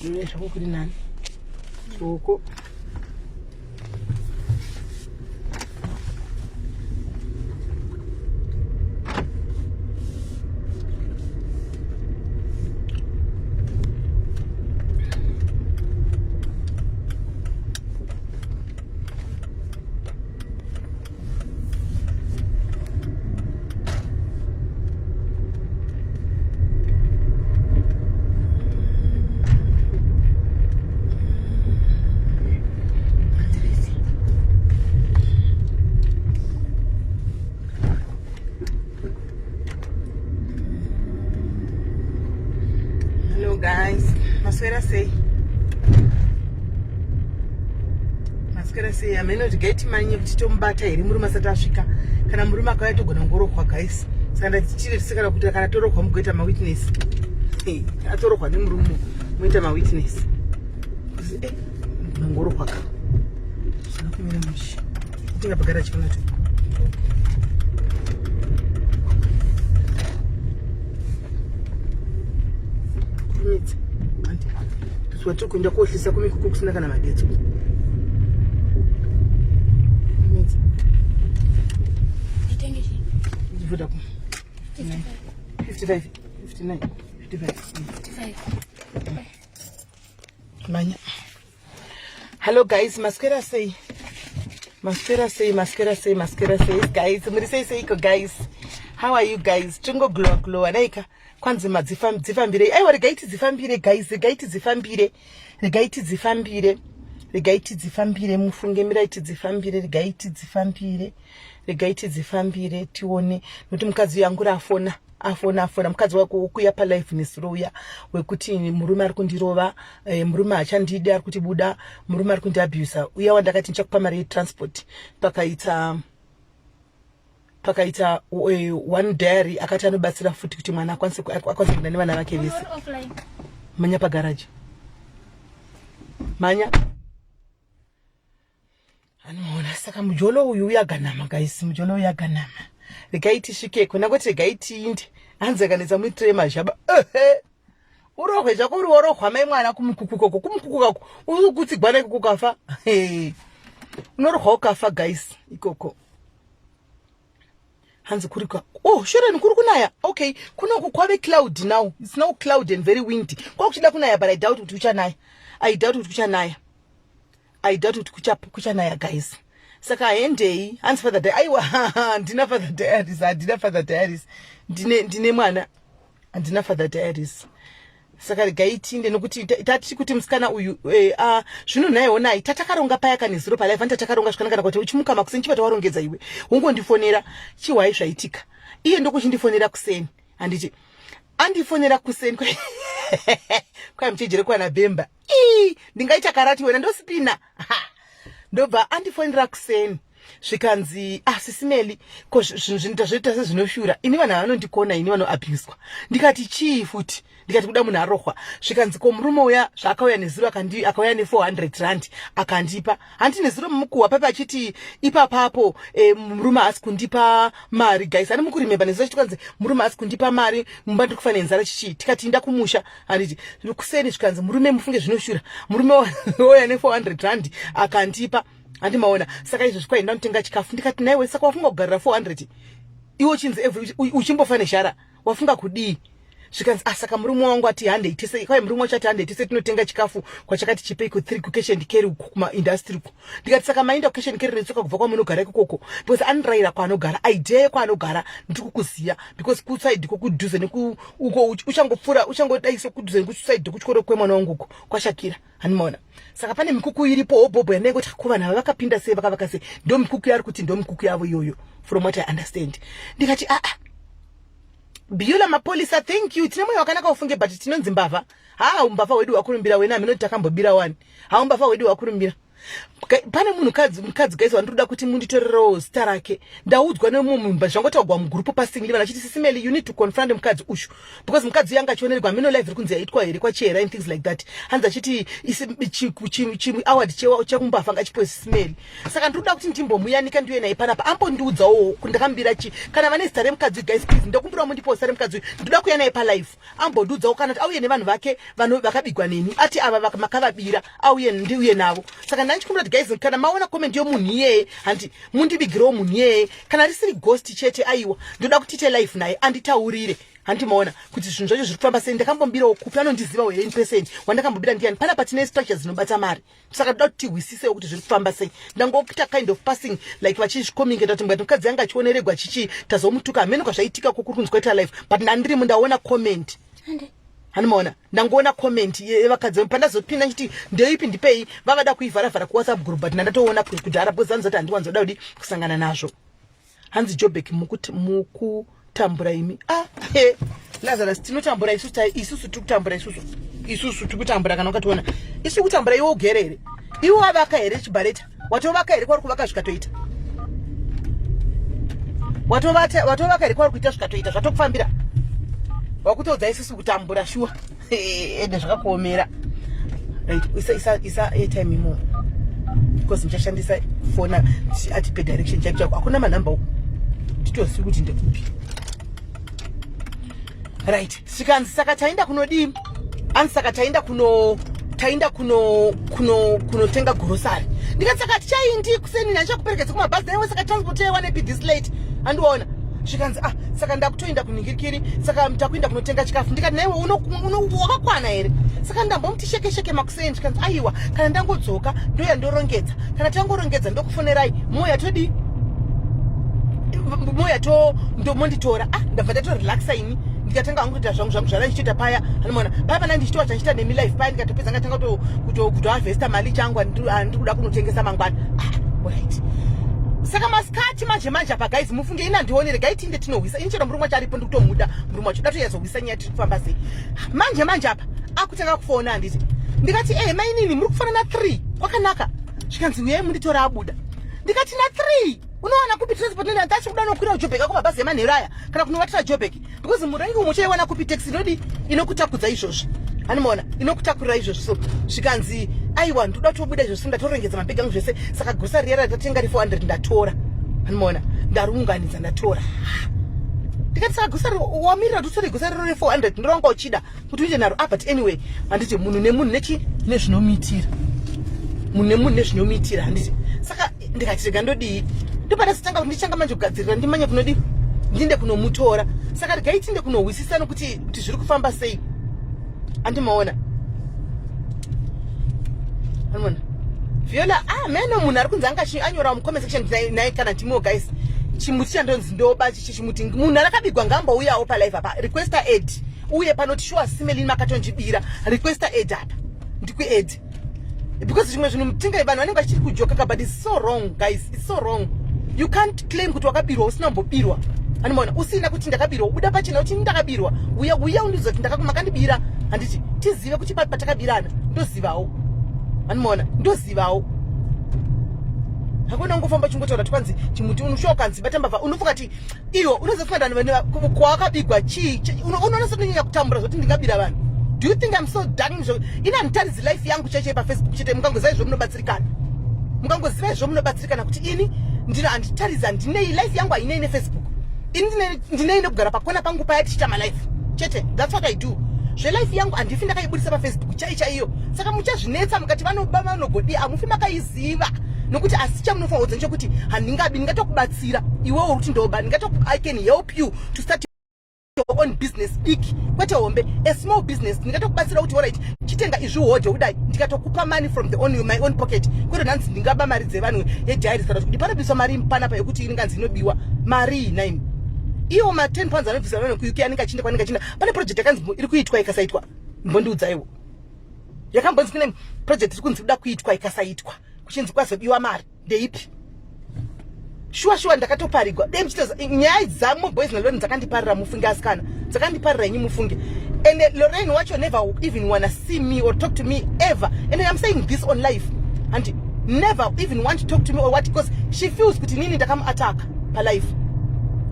Ndinoesha kuri nani. Soko. Guys, maswera sei ameno gate manye kuti tombata iri murume asati asvika kana murume akauya togona ngorokwa guys saka ndatichiri tisikana kuti kana torokwa mugoita mawitness atorokwa nemurume muita mawitness ngorokwa ka zvinokumira mushi tingabagara chikona tu tiri kuenda kohlisa kumikuku kusina kana magetsi vuda ku 55 59 55 manya. Hello guys, maskera say guys, muri say guys, how are you guys? Tungo glow anaika kwanzi madzifambire aiwa regaiti dzifambire guys, regaiti dzifambire mufunge miraiti dzifambire regaiti dzifambire tione nokuti mukadzi yangu afona mukadzi wako ukuya pa live nesroya wekuti murume ari kundirova murume achandidi ari kuti buda murume ari kundiabuse uya wandakati ndichakupa mari yetransport pakaita one diary akati anobatsira futi kuti mwana akwanise kuenda nevana vake vese manya pagaraji manya anoona saka mujolo uyu uyaganama guys mujolo uyaganama regaiti svikeko nakuti regaiti inde hanzi kanetsa muitire mazhaba urohwe zvako uri worohwa mai mwana kumukukukoko uri kutsigwa nekukukafa unorohwa ukafa guys ikoko hanzi kurika shoreni kuri kunaya okay kunoku kwave cloud now, it's now cloud and very windy kwakuchida kunaya but I doubt kuti kuchanaya guys saka Handei hanzi father day aiwa ndina father diaries ndine mwana handina father diaries saka regaitinde nokuti tati kuti musikana uyu zvino nayo nai tatakaronga paya kanezuro pa live tatakaronga zvakanaka kuti uchimuka makuseni chibata warongedza iwe ungondifonera chiwai zvaitika iye ndokuchindifonera kuseni handiti andifonera kuseni kwa mchejere kwana Bemba ndingaita karati wena ndosipina ndobva andifonera kuseni zvikanzi SIS MELLY ko zvinhu zvoita sezvinoshura ini vanhu vanondikona ini vanoabhuswa ndikati chii futi ndikati kuda munhu arohwa zvikanzi ko murume uya zvaakauya nezuro akauya ne400 rand akandipa handine zuro mumukuhwa papa achiti ipapapo murume asi kundipa mari guys ani mukurememba nezuro chikanzi murume asi kundipa mari mumba ndiri kufanira nzara chichi tikati inda kumusha handiti kuseni zvikanzi murume mufunge zvinoshura murume uya ne400 rand akandipa handimaona saka izvozvi kwaenda notenga chikafu ndikati naiwe saka wafunga kugarira 400 iwo chinzi uchimbofa neshara wafunga kudii zvikanzi saka murume wangu ati Handei tese kwai murume wachati Handei tese tinotenga chikafu kwachakati chipei ku3 ku cash and carry kuma industry ku ndikati saka mainda ku cash and carry netsoka kubva kwamunogara ikoko because aniraira kwaanogara idea kwaanogara ndikukuziya because kuside kudhuze neku uko uchangodaisa kudhuze nekuside kuchikoro kwemwana wangu uko kwashakira handimaona saka pane mikuku iripo obhobo yanenge kuti kuva navo vakapinda sei vakavaka sei ndo mikuku yari kuti ndo mikuku yavo iyoyo from what I understand ndikati Biola mapolisa thank you tine moyo wakanaka ufunge but tinonzi mbavha umbavha wedu wakurumbira wena amino takambobira wani umbavha wedu wakurumbira pane mukadzi guys wandoda kuti munditorero zita rake ndaudzwa nemumba zvangotagwa mugroup passing vanachiti SIS MELLY you need to confront mukadzi ushu because mukadzi yanga achionerwa mino live rikunzi yaitwa here kwachera and things like that hanzi achiti award chekumbafa ngachipo SIS MELLY saka ndoda kuti ndimbomuyanika ndiwe naye panapa ambondiudzawo ndakambira chi kana vane zita remukadzi guys please ndokumbira mundiposta remukadzi ndoda kuya naye palive ambondiudzawo kana auye nevanhu vake vakabigwa neni ati ava makavabira auye ndiuye navo saka ndanchikumbira guys kana maona comment yomunhu iyeye handi mundibigirewo munhu iyeye kana risiri ghost chete aiwa ndoda kutite life naye anditaurire handi maona kuti zvinhu zvacho zviri kufamba sei ndakambombirawo kupi anondiziva here in person wandakambobira ndiani pana patine structures dzinobata mari saka ndoda kuti tihwisisewo kuti zviri kufamba sei ndangokuita kind of passing like vachizvikomingeta kuti mukati mukadzi anga achioneregwa chichi tazomutuka hamene kwazvaitika kuri kunzi kwaita life but ndandirimo ndaona comment hanimaona ndangoona comment yevakadzi pandazopinda nchiti ndeipi ndipei vavada kuivharavhara kuwhatsapp group but ndandatoona kudhara because hanzi kuti handiwanzoda kudi kusangana nazvo hanzi Joburg mukutambura imi Lazarus tinotambura isusu tiri kutambura isusu tiri kutambura kana ukationa isi kutambura iwe ugere here iwe wavaka here chibareta watovaka here kwari kuvaka zvikatoita watovaka here kwari kuita zvikatoita zvatokufambira wakutodza isusu kutambura shuwa ende zvakakuomera right isa airtime imo because ndichashandisa fona atipe direction chako hakuna manhamba uku titozivi kuti ndekupi right sikanzi saka taenda kunodii anzi saka taenda kunotenga grocery ndikati saka tichaindi kuseni nandichakuperekedza kumabhazi naiwe saka transport yewanepi this late handiwaona zvikanzi saka ndakutoenda kunhingirikiri saka takuenda kunotenga chikafu ndikati naiwe wakakwana here saka ndambomuti sheke makuseni zvikanzi aiwa kana ndangodzoka ndoya ndorongedza kana tangorongedza ndokufonerai moya todi moya monditora ndabva ndatorelaxa ini ndikatenga hangu kuita zvangu zvandichiita paya hanimona paya pana ndichitiwa chandiita nemilife paya ndikatopedza ngatanga kutohavhesta mali changu handiri kuda kunotengesa mangwana right saka masikati manje apa guys mufunge ina ndionere gaitinde tinohwisa ini chero murumwa charipo ndikutomuda murumwa wacho datoyazohwisa nyaya tiri kufamba sei manje apa akutanga kufona handiti ndikati mainini muri kufanana 3 kwakanaka zvikanzi uyai munditora abuda ndikati na 3 unowana kupi transport nenda ndachikuda nokwira Joburg kumabhazi emanheru aya kana kunovatira Joburg because murengi umwe chaiwana kupi taxi nodi inokutakudza izvozvo hanimona inokutakurira izvozvo so zvikanzi aiwa ndoda tobuda izvozvo ndatorengedza mabhegi angu zvese saka grocery yara tatenga ri 400 ndatora hanimona ndarunganidza ndatora ndikati saka grocery wamirira tutori grocery ri 400 ndoranga uchida kuti uite naro but anyway handiti munhu nemunhu nezvinomitira munhu nemunhu nezvinomitira handiti saka ndikati rega ndodii ndopata sitanga kuti ndichanga manje kugadzirira ndimanye kunodi ndinde kunomutora saka regaitinde kunohwisisa nokuti zviri kufamba sei andimaona andimaona Viola meno munhu ari kunzi anga anyora mucomment section naye kana timo guys chimuti chandonzi ndoba chichimuti munhu akabigwa ngambouyawo palive apa requesta aid uye panoti sure SIS MELLY makatonjibira requesta aid apa ndikwi aid because zvimwe zvinhu mutinga vanhu vanenge vachiri kujoka but it's so wrong guys it's so wrong you can't claim kuti wakabirwa usina mbobirwa hanimona usina kuti ndakabirwa uda pachina kuti ndakabirwa uya undizoti makandibira handiti tizive kuti patakabirana ndozivawo hanimona ndozivawo hakuna ngofamba chingotora twanzi chimuti unoshokanzi batambava unofunga ti iyo unozofunga vanhu kwakabigwa unoona sotonyanya kutambura zoti ndingabira vanhu do you think I'm so darling ina nditaridzi life yangu cheche paFacebook chete mukangoziva izvo munobatsirikana kuti ini ndino handitaridza ndinei life yangu hainei neFacebook ini ndinei nekugara pakona pangu paya tichita malife chete that's what I do zvelife yangu handifi ndakaibudisa paFacebook chaiyo saka muchazvinetsa mukati vanogodi hamufi makaiziva nokuti asi chamunofanira kudza nechekuti handingabi ndingatokubatsira iwewe uri kuti ndoba I can help you to start your own business big kwete hombe a small business ndingatokubatsira kuti alright chitenga izvi hodhe udai ndikatokupa money from my own pocket kwete nanzi ndingaba mari dzevanhu yediary sara kuti panobviswa mari panapa yekuti inganzi inobiwa mari naimi iwo ma 10 pounds anobvisa vanhu kuuk anenge achinda kwanenge achinda pane project yakanzi iri kuitwa ikasaitwa mbondiudzaiwo yakambonzi kune project iri kunzi kuda kuitwa ikasaitwa kuchinzi kwazobiwa mari ndeipi shuwa ndakatoparigwa dai muchitoza nyaya dzamuboys naloni dzakandiparira mufunge asikana dzakandiparira inyi mufunge and Lorraine wacho never even wanna see me or talk to me ever and I'm saying this on live and never even want to talk to me or what, because she feels kuti nini ndakamuattack per life.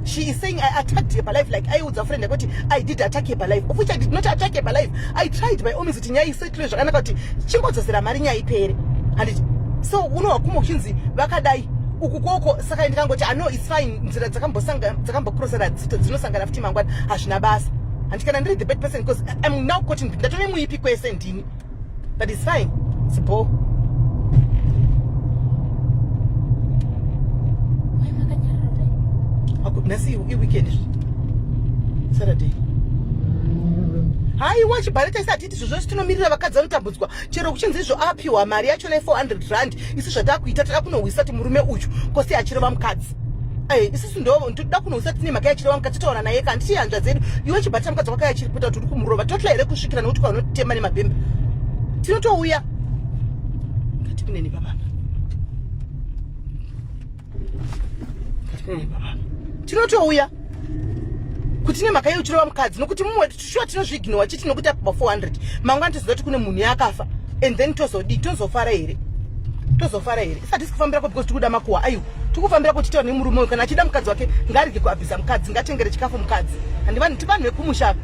She is saying I attacked her per life, like I was a friend. I did attack her per life, of which I did not attack her per life. I tried by all means to nyai settle zvakanaka chingozosera mari nyaya ipere. And so unowakumo chinzi vakadai ukukoko saka ndikangoti I know it's fine nzira dzakambocrossera dzinosangana futi mangwana hazvina basa. And can I read the bad person because I'm now coaching that only we pick question, but it's fine. It's a ball. Nasi weekend Saturday. Hai watch bareta isati zvozvo tinomirira vakadzi vanotambudzwa chero kuchinzi izvo apiwa mari yacho na 400 rand isi zvatakuita tada kunohwisa kuti murume uchu kosi achireva mukadzi. Isusu ndoda kunohwisa tine maka yachireva mukadzi totaura naye kandi tihanzva dzedu iwe chibata mukadzi wako yachiripota kuti kumurova totla here kusvikira nokuti kwaunotema nemabhembe tinotouya ngati kuneni baba ngati kuneni baba tinotouya kuti ne maka yauchireva mukadzi nokuti mumwe shuwa tinozviignowa chiti nokuti apa 400 mangwana toziva kuti kune munhu yakafa and then tozofara here isati sikufambira ko because tikuda makuwa ayo tikufambira kuti titaura nemurume kana achida mukadzi wake ngarige kuabvisa mukadzi ngatengere chikafu mukadzi and tivanhu vekumusha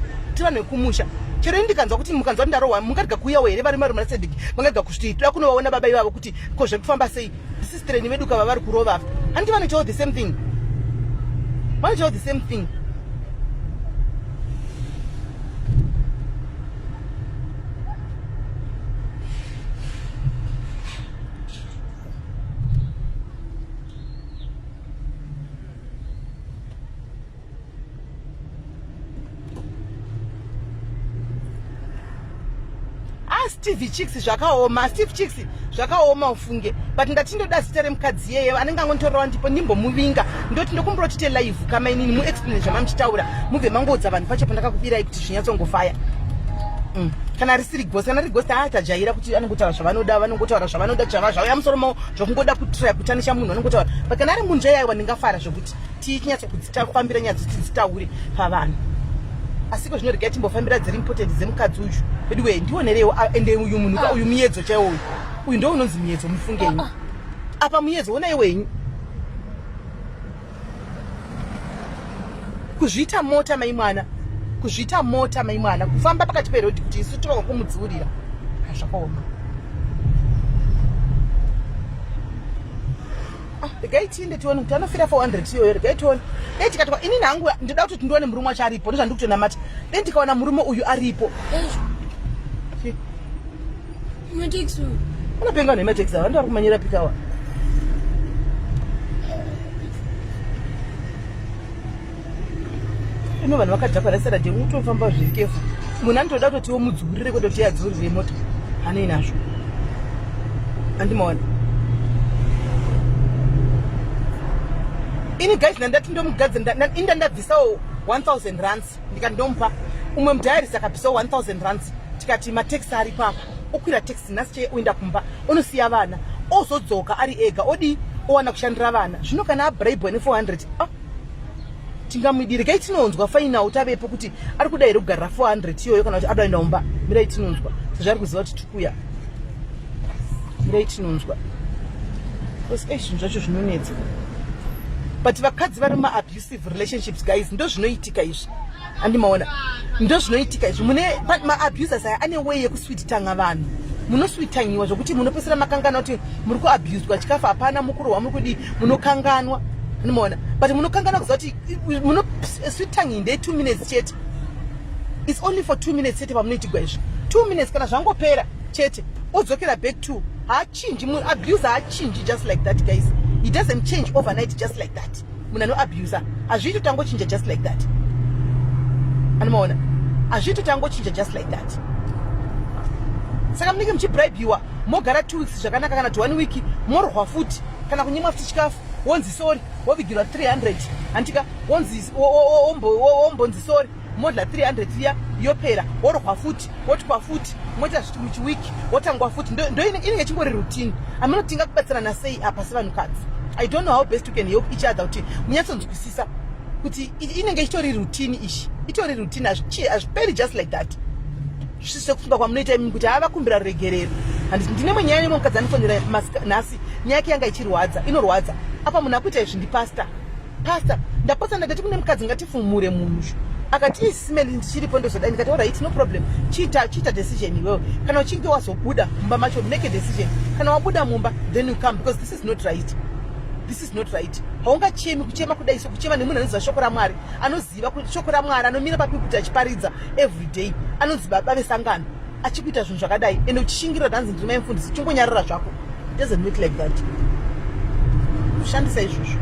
chero ndikanzwa kuti mukadzi wati ndarohwa mungarega kuuyawo here vari marume nasedhiki vangarega kusviti toda kunovaona baba ivavo kuti ko zvekufamba sei sistereni vedu kava vari kurova handi vanoitawo the same thing. Why do the same thing? Steve Chicks zvakaoma Steve Chicks zvakaoma ufunge but ndatindoda zita remukadzi yeye anenge angontorwa ndipo ndimbomuvinga ndoti ndokumborotite live kama inini mu explain zvamamuchitaura mubve mangodza vanhu pacho pandakakubirai kuti zvinyatsongofaya kana risiri ghost kana rigost atajaira kuti anongotaura zvavanoda vanongotaura zvavanoda chava zvauya musoro mawo zvokungoda kutrya kutanisha munhu anongotaura but kana ari munhu yaiwa ndingafara zvokuti tichinyatsokudzitafambira nyaya dzoti dzitaure pavanhu asiko zvinorega timbofambira dziri important dzemukadzi uyu ediwe ndionerewo ende uyu munhu uyu muyedzo chaiwo uyu ndo unonzi muyedzo mufungenyi apa muyedzo ona iwenyu kuzvita mota mai mwana kufamba pakati perodhi kuti isu tivanga kumudziurira zvakaoma regaitinde tione kuti anofira 400 iyoyo regaitione dei tikati ini nangu ndoda kuti tindione murume wacho aripo ndozvandikutonamata dei ndikaona murume uyu aripo unopenga nemateksi ava ndari kumanyira pikawa ino vanhu vakadhakwa nasaradhe unotofamba zviri kefu munhu anotoda kutotiwo mudzurire kwete kuti yadzurire mota hanei nazvo handimaona ini guys ndandati ndomugadzi inda ndabvisawo 1000 rands ndikandomupa umwe mudhayarisi akabvisawo 1000 rands tikati mateksi ari papa okwira teksi nhasi cheye oenda kumba onosiya vana ozodzoka ari ega odi owana kushandira vana zvino kana abribwa ne400 tingamudire kai tinonzwa faina utavepo kuti ari kuda here kugarira 400 iyoyo kana kuti adoda ndaumba mirai tinonzwa sezvo ari kuziva kuti tikuya mirai tinonzwa because zvinhu zvacho zvinonetsa but vakadzi vari ma-abusive relationships guys ndo zvinoitika izvi handimaona ndo zvinoitika izvi mune ma-abusers aya ane way yekuswititanga vanhu munoswitanyiwa zvokuti munopesera makangana kuti muri kuabuswa chikafu hapana mukurohwa muri kudi munokanganwa handimaona but munokanganwa kuziva kuti munoswitanyi ndei 2 minutes chete it's only for 2 minutes chete pamunoitigwa izvi 2 minutes kana zvangopera chete odzokera back to haachinji abuser haachinji just like that guys. He doesn't change overnight just like that. Muna no abuser. Azvitu tango chinja just like that. Animaona. Azvitu tango chinja just like that. Saka munenge muchibribewa mogara 2 weeks zvakanaka kana 1 week morwa futi kana kunyimwa futi chikafu wonzi sorry wovigirwa 300 antika wonzi ombonzi sorry modla 300 iya yopera worwa futi wotwa futi moita zviti muchiwiki wotangwa futi ndo inenge chingori routine aminotinga kubatsirana sei apa sevanhukadzi. I don't know how best we can help each other kuti munyatsonzwisisa kuti inenge itori routine ishi itori routine azviperi just like that. Zvise kufunga kwamunoita imwe kuti havakumbira regerero handiti ndine mwenyaya nemwe mukadzi anifonera nhasi nyaya yake yanga ichirwadza inorwadza apa munhu akuita izvi ndipasta ndaposa ndakati kune mukadzi ngatifumure munhu akati isimeli ndichiripo ndozoda ndikati alright no problem chiita decision iwewe kana uchinge wazobuda mumba macho make a decision kana wabuda mumba then you come because this is not right haungachemi kuchema kudai so kuchema nemunhu anoziva shoko ramwari anoziva kuti shoko ramwari anomira papikuti achiparidza every day anonzi baba vesangano achikuita zvinhu zvakadai ende uchishingirira dhanzi ndiri maimufundisi chingonyarara zvako it doesn't look like that kushandisa izvozvo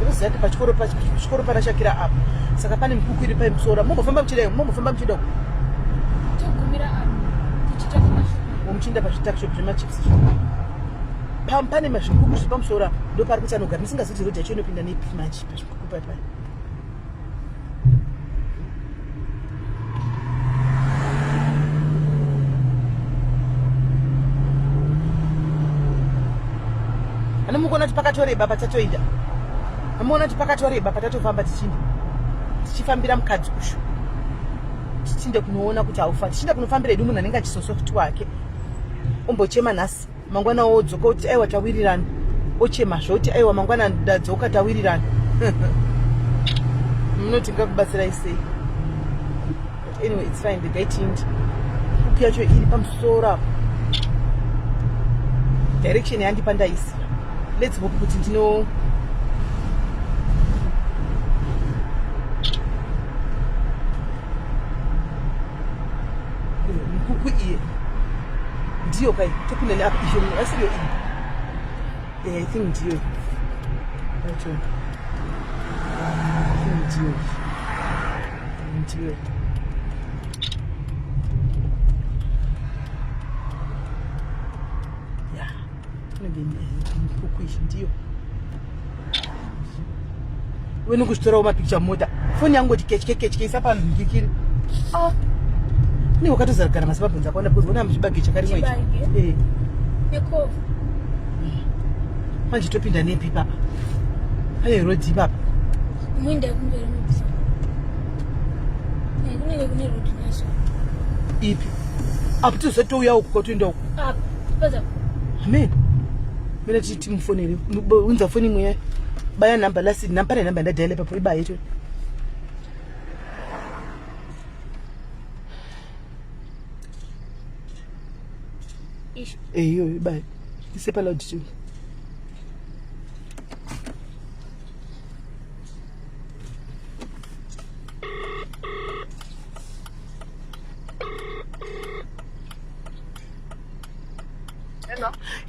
unoziva kuti pachikoro parashakira apa saka pane mikuku iri paimusora mombofamba muchidao muchinda pazvitakshop zvemachipsi pane mazvikuku zviri pamusora ndo pari kuti anogara ndisingazivi kuti rodhi yacho inopinda nepi manje pazvikuku paipai anomukuona kuti pakatoreba patatoida amuona kuti pakatoreba patatofamba tichifambira mukadzi ushu tichinde kunoona kuti haufa tichinda kunofambira edu munhu anenge achisosofti wake ombochema nhasi mangwana wodzoka kuti aiwa tawirirana ochema zvoti aiwa mangwana ndadzoka tawirirana munoti ngakubatsirai sei but anyway it's fine the guy tindi kuku yacho iri pamusoro apo direction yandipa ndaisi let's hope kuti ndino mikuku iye ndiyo kai tokunene apa izvo munhu asiyo iyi I think ndiyo acho ndiyo ya mikuku izvi ndiyo wenokuzvitorawo mapikicha mota foni yangu kuti kechike isa panhu ndikiri ne wakatozaragara masibabhonzi akawanda because vona muchibage chakarimwa ichi manje topinda nepi papa pane rodhi ipapa ipi apo tozotouya uku kotoenda uku amen mena titi timufonere unza foni imwe baya namba lasi pane namba ndadhaile papo ibaye to iyo ibaye isepa loud too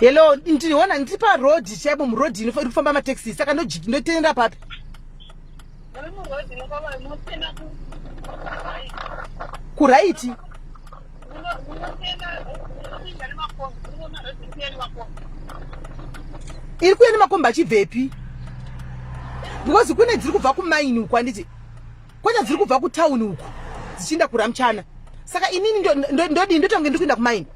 hello ndiriona ndiri parodhi chaipo murodhi iri kufamba mataxi saka ndotenda papi kuraiti iri kuya nemakombi achibvepi because kune dziri kubva kumaini uku handiti kwata dziri kubva kutauni uku dzichienda kuramchana saka inini ndodii ndotange ndiri kuenda kumaini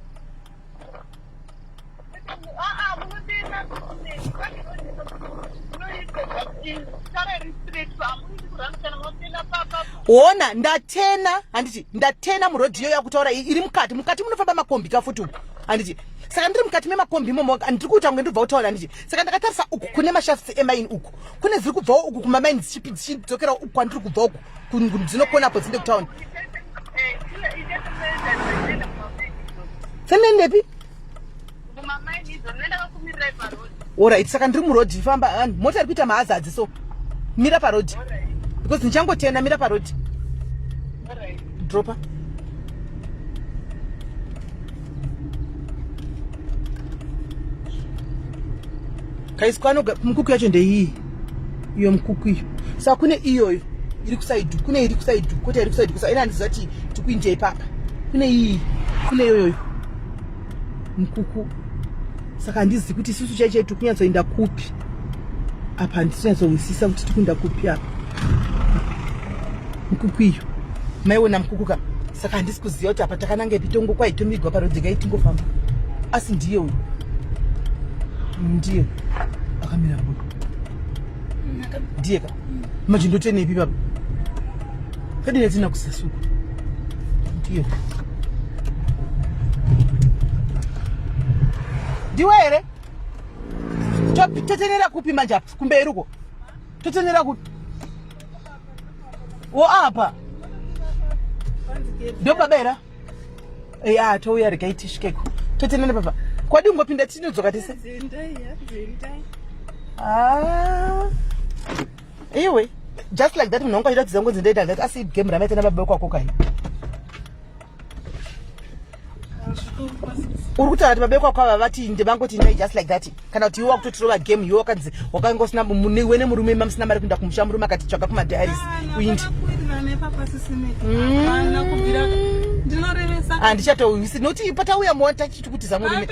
ona ndatena handiti ndatena murodhiyo yakutaura iri mukati munofamba makombi kafuti uku handiti saka ndiri mukati memakombi imomo ndiri kuita kunge ndibva kutaura handiti saka ndakatarisa uku kune mashafts emaini uku kune dziri kubvawo uku kumamaini dzichidzokera uku kwandiri kubva uku dzinokonapo dzinde kutauni senendepi alright saka ndiri murodhi famba mota iri kuita mahazadzi so mira parodhi because ndichangotena mira parodhi dropa kaiskwano mukuku yacho ndeiyi iyo mukuku iyo saka kune iyoyo iri kusaidhu kune iri kusaidhu kota iri kusaidhu kusa ina handiziva kuti tikuinje ipapa kune iyi kune iyoyo mukuku saka handizivi kuti isusu chaichetu kunyatsoenda kupi apa handisinyatsowisisa kuti tikuenda kupi apa mukuku iyo maiona mukuku ka saka handisi kuziva kuti apa takananga pitongo kwaitomigwa parodhi kaitingofamba asi ndiye uyu ndiye akamira buku ndiye ka manje ndotenepi papa kadini tina kusasuka ndiye Ndiwere. Totenera kupi manja kumberi uko. Totenera kupi. Wo apa. Ndoba bera. To uya rikaiti shikeko. Totenera papa. Kwadi ungopinda tinodzoka tese. Handei. Anyway, just like that munonga ita dzangu dzindaita that asi game ramaita nababa kwako kai. Urukuta ati babekwa kwa vati ndebangoti ndai just like that. Kana kuti iwa kutotirova game iwa kanzi wakangosina mune wene murume mamsina mari kunda kumusha murume akati tsvaka kuma diaries uindi. Ndichato noti pata uya mota chitukuti murume.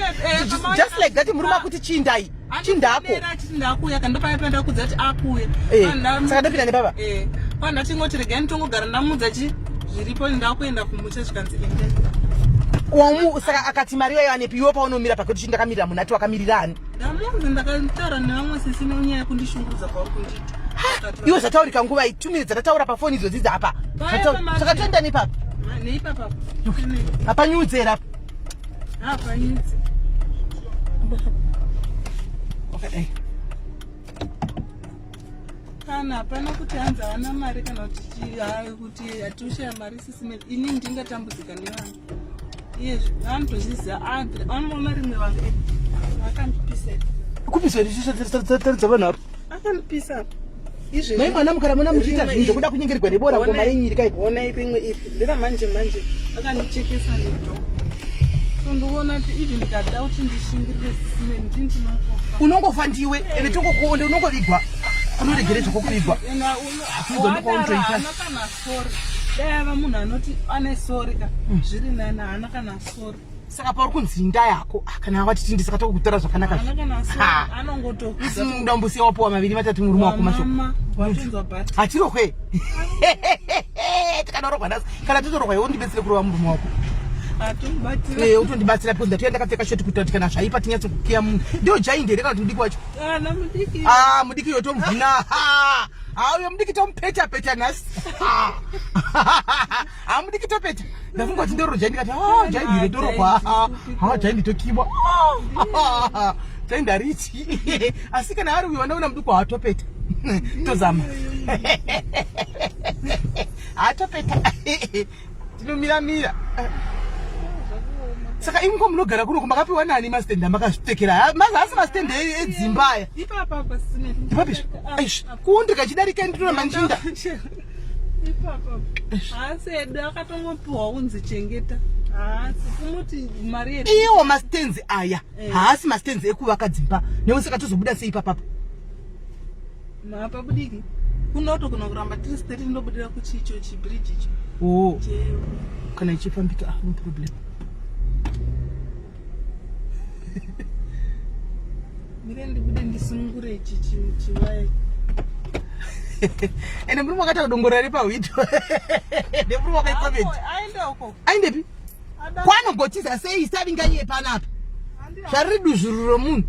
Just like that murume akuti chindai. Chindako. Chindakuya kandopa penda kudzati akuya. Saka ndopinda nebaba. Panda tingoti rega ndongogara ndamudza chi zviripo ndakuenda kumusha zvikanzi ende. Wamu saka akati Maria yanepi yopa unomira pakuti chindakamira munati wakamirirani. Ndamunzi ndakataura nevamwe sisi nenyaya yekundishungudza kwa kundita. Iwe zvataurika nguva 2 minutes dzataura pa phone idzodzi apa. Saka toenda nepapa. Neipapa. Apa nyudzera. Apa nyudze. Okay. Kana hapana kuti hanzi havana mari kana kuti hatiushaya mari sisi ini ndingatambudzika nevanhu. Yes, vanotozviziva vanomwa rimwe vanhu vakandipisa. Kupisa ndizvo vanhu apo. Akandipisa. Mai mwana mukara muna muchiita zvinhu zvokuda kunyengerwa nebora ngoma yenyiri kai. Ona rimwe ipi ndira manje akandichekesa neto. So ndoona kuti even ndikada kuti ndishingirire sisime ndinotinofa. Unongofa ndiwe ene tokokuonde unongovigwa. Unoregere zvokuvigwa. Kana sorry. Dava munhu anoti ane sorry ka zviri nani haana kana sorry. Saka pauri kunzinda yako kana wati tindi saka tokutora zvakanaka. Haana kana sorry anongotokuza. Ndambusi wapo 2 3 murume wako masho. Watunzwa bati. Achirokwe. Tikadorokwa ndasi. Kana totorokwa iwe ndibetsere kurova murume wako. Atubatira. Utondibatsira kuti ndatoenda kapfeka shoti kuti kana zvaipa tinyatso kukiya munhu. Ndio jainde kana kuti mudiki wacho. Mudiki. Mudiki yotomvuna. Uyo mudiki tompeta nhasi. Mudiki topeta. Ndafunga kuti ndoro jainde kati jainde torokwa. Jainde tokibwa. Jainde arichi. Asi kana ari uyo ndaona mudiki watopeta. Tozama. Atopeta. Tinomira. Saka imko munogara kuno kumakapiwa nani mastenda makazvitekera mazasi mastenda edzimbaya ipapa pasine ipapisha aish kundika chidarika ndiro manjinda ipapa asi akatongopiwa unzi chengeta asi kumuti mari yedu iwo mastenzi aya haasi mastenzi ekuvaka dzimba neusaka tozobuda sei ipapa mapa budiki kunoto kuna kuramba tiri state ndobudira kuchicho chibridge icho kana ichifambika no problem. Mirende bude ndisungure chiwaya. Ene murume wakati kudongora ari pahwito. Ne murume wakaikomendi. Aenda uko. Aindepi? Kwanongotiza sei savinga iye panapa. Zviri duzvururo munhu.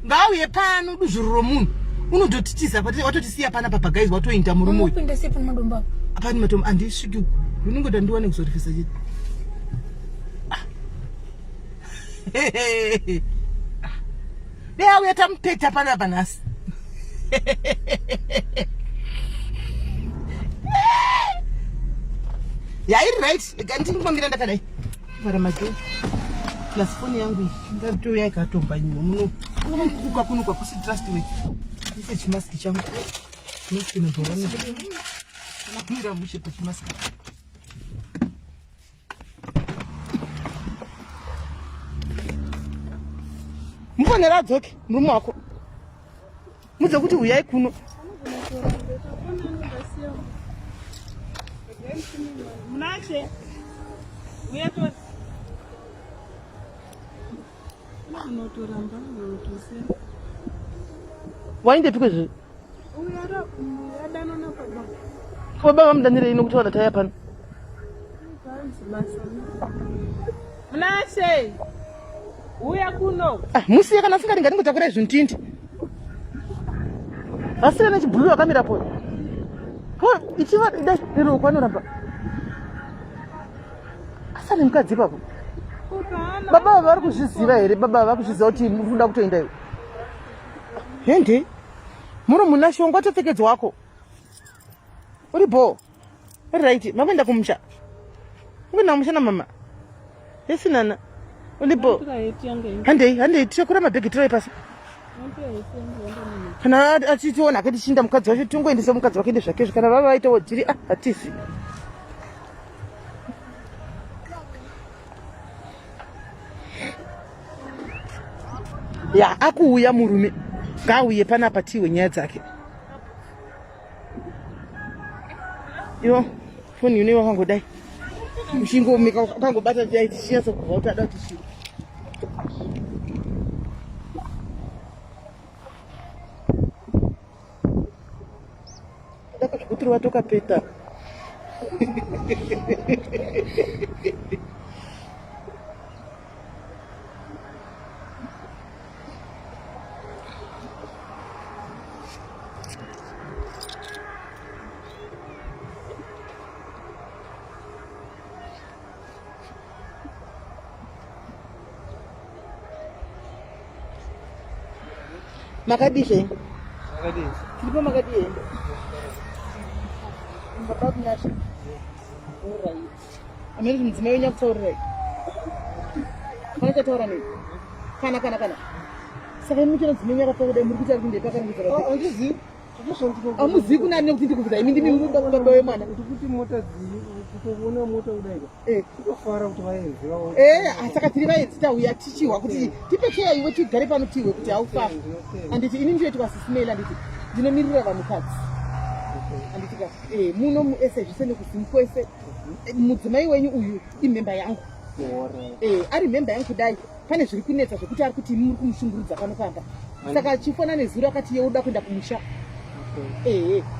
Ngauye pano duzvururo munhu. Unondotitiza kuti watotisiya panapa guys watoinda murume uyu. Unopinda sepa madomba. Apani matombo andisviki uku. Unongoda ndiwane kuzorifisa chete. Lea uyata mpeta panapa nhasi. Yairi right, ndingomira ndakadai. Vara madzo. Plus phone yangu iyi ndatoya yakatomba nyuwa muno. Unokuka kunuka kusi trustworthy. Ise chimaski changu. Maski nobhorana. Mira mushe pa chimaski. Mufanira adzoke murume wako. Mudze kuti uyai kuno. Munashe. Uyato. Unotoramba unotose. Waindepi kwezvi? Uyara yadanona baba. Baba vamudanire ino kuti wadataya pano. Munashe. Uya kuno. Musiye kana asinga ndingotakura zvintindi. Asira nechibhulu akamira po. Ichiva dai ndiro kwanoramba. Asana mukadzi papo. Baba vari kuzviziva here? Baba vari kuzviziva kuti muri kuda kutoenda iwe? Handei, muri muna shongwa topfekedzi wako. Uripo? Right, makuenda kumusha? Ukuenda kumusha namama? Yesi nana. Uripo? Handei, tichakura mabhegi tiroye pasi. Kana achitiona akatichinda mukadzi wacho tingoendesa mukadzi wake ndezvake kana vava vaitawo jiri hatizi. Ya akuuya murume ngauye panapa tiwe nyaya dzake. Yo foni yune wakangodai mushingomika ukangobata tiaitishia sokubva kuti ada kuti shiri. Utri watoka peta. Makadishe. Kilipo makadie. Baba kunasha. Alright. Ameni mzima wenye kutorai. Kana tatora ni. Kana. Saka mimi kino zimenya kutoka muri kuti ari paka ngizira. Andizi. Amuzi kuna ne kuti ndikuvuta. Imi ndimi ngunda baba wemwana. Kuti mota kutoona mota udaika. Kufara kuti vaenzi. Saka tiri vaenzi tauya tichiwa kuti tipekea iwe tigare pano tiwe kuti aufa. Anditi ini ndiye tikasisimela anditi. Ndinomirira vanhukadzi. Anditika muno muSIS nekusimkwese mudzimai wenyu uyu imemba yangu. Ari memba yangu kudai pane zviri kunetsa zvokuti ari kuti muri kumushungurudza panopamba. Saka chifona nezuro akati yeuda kuenda kumusha.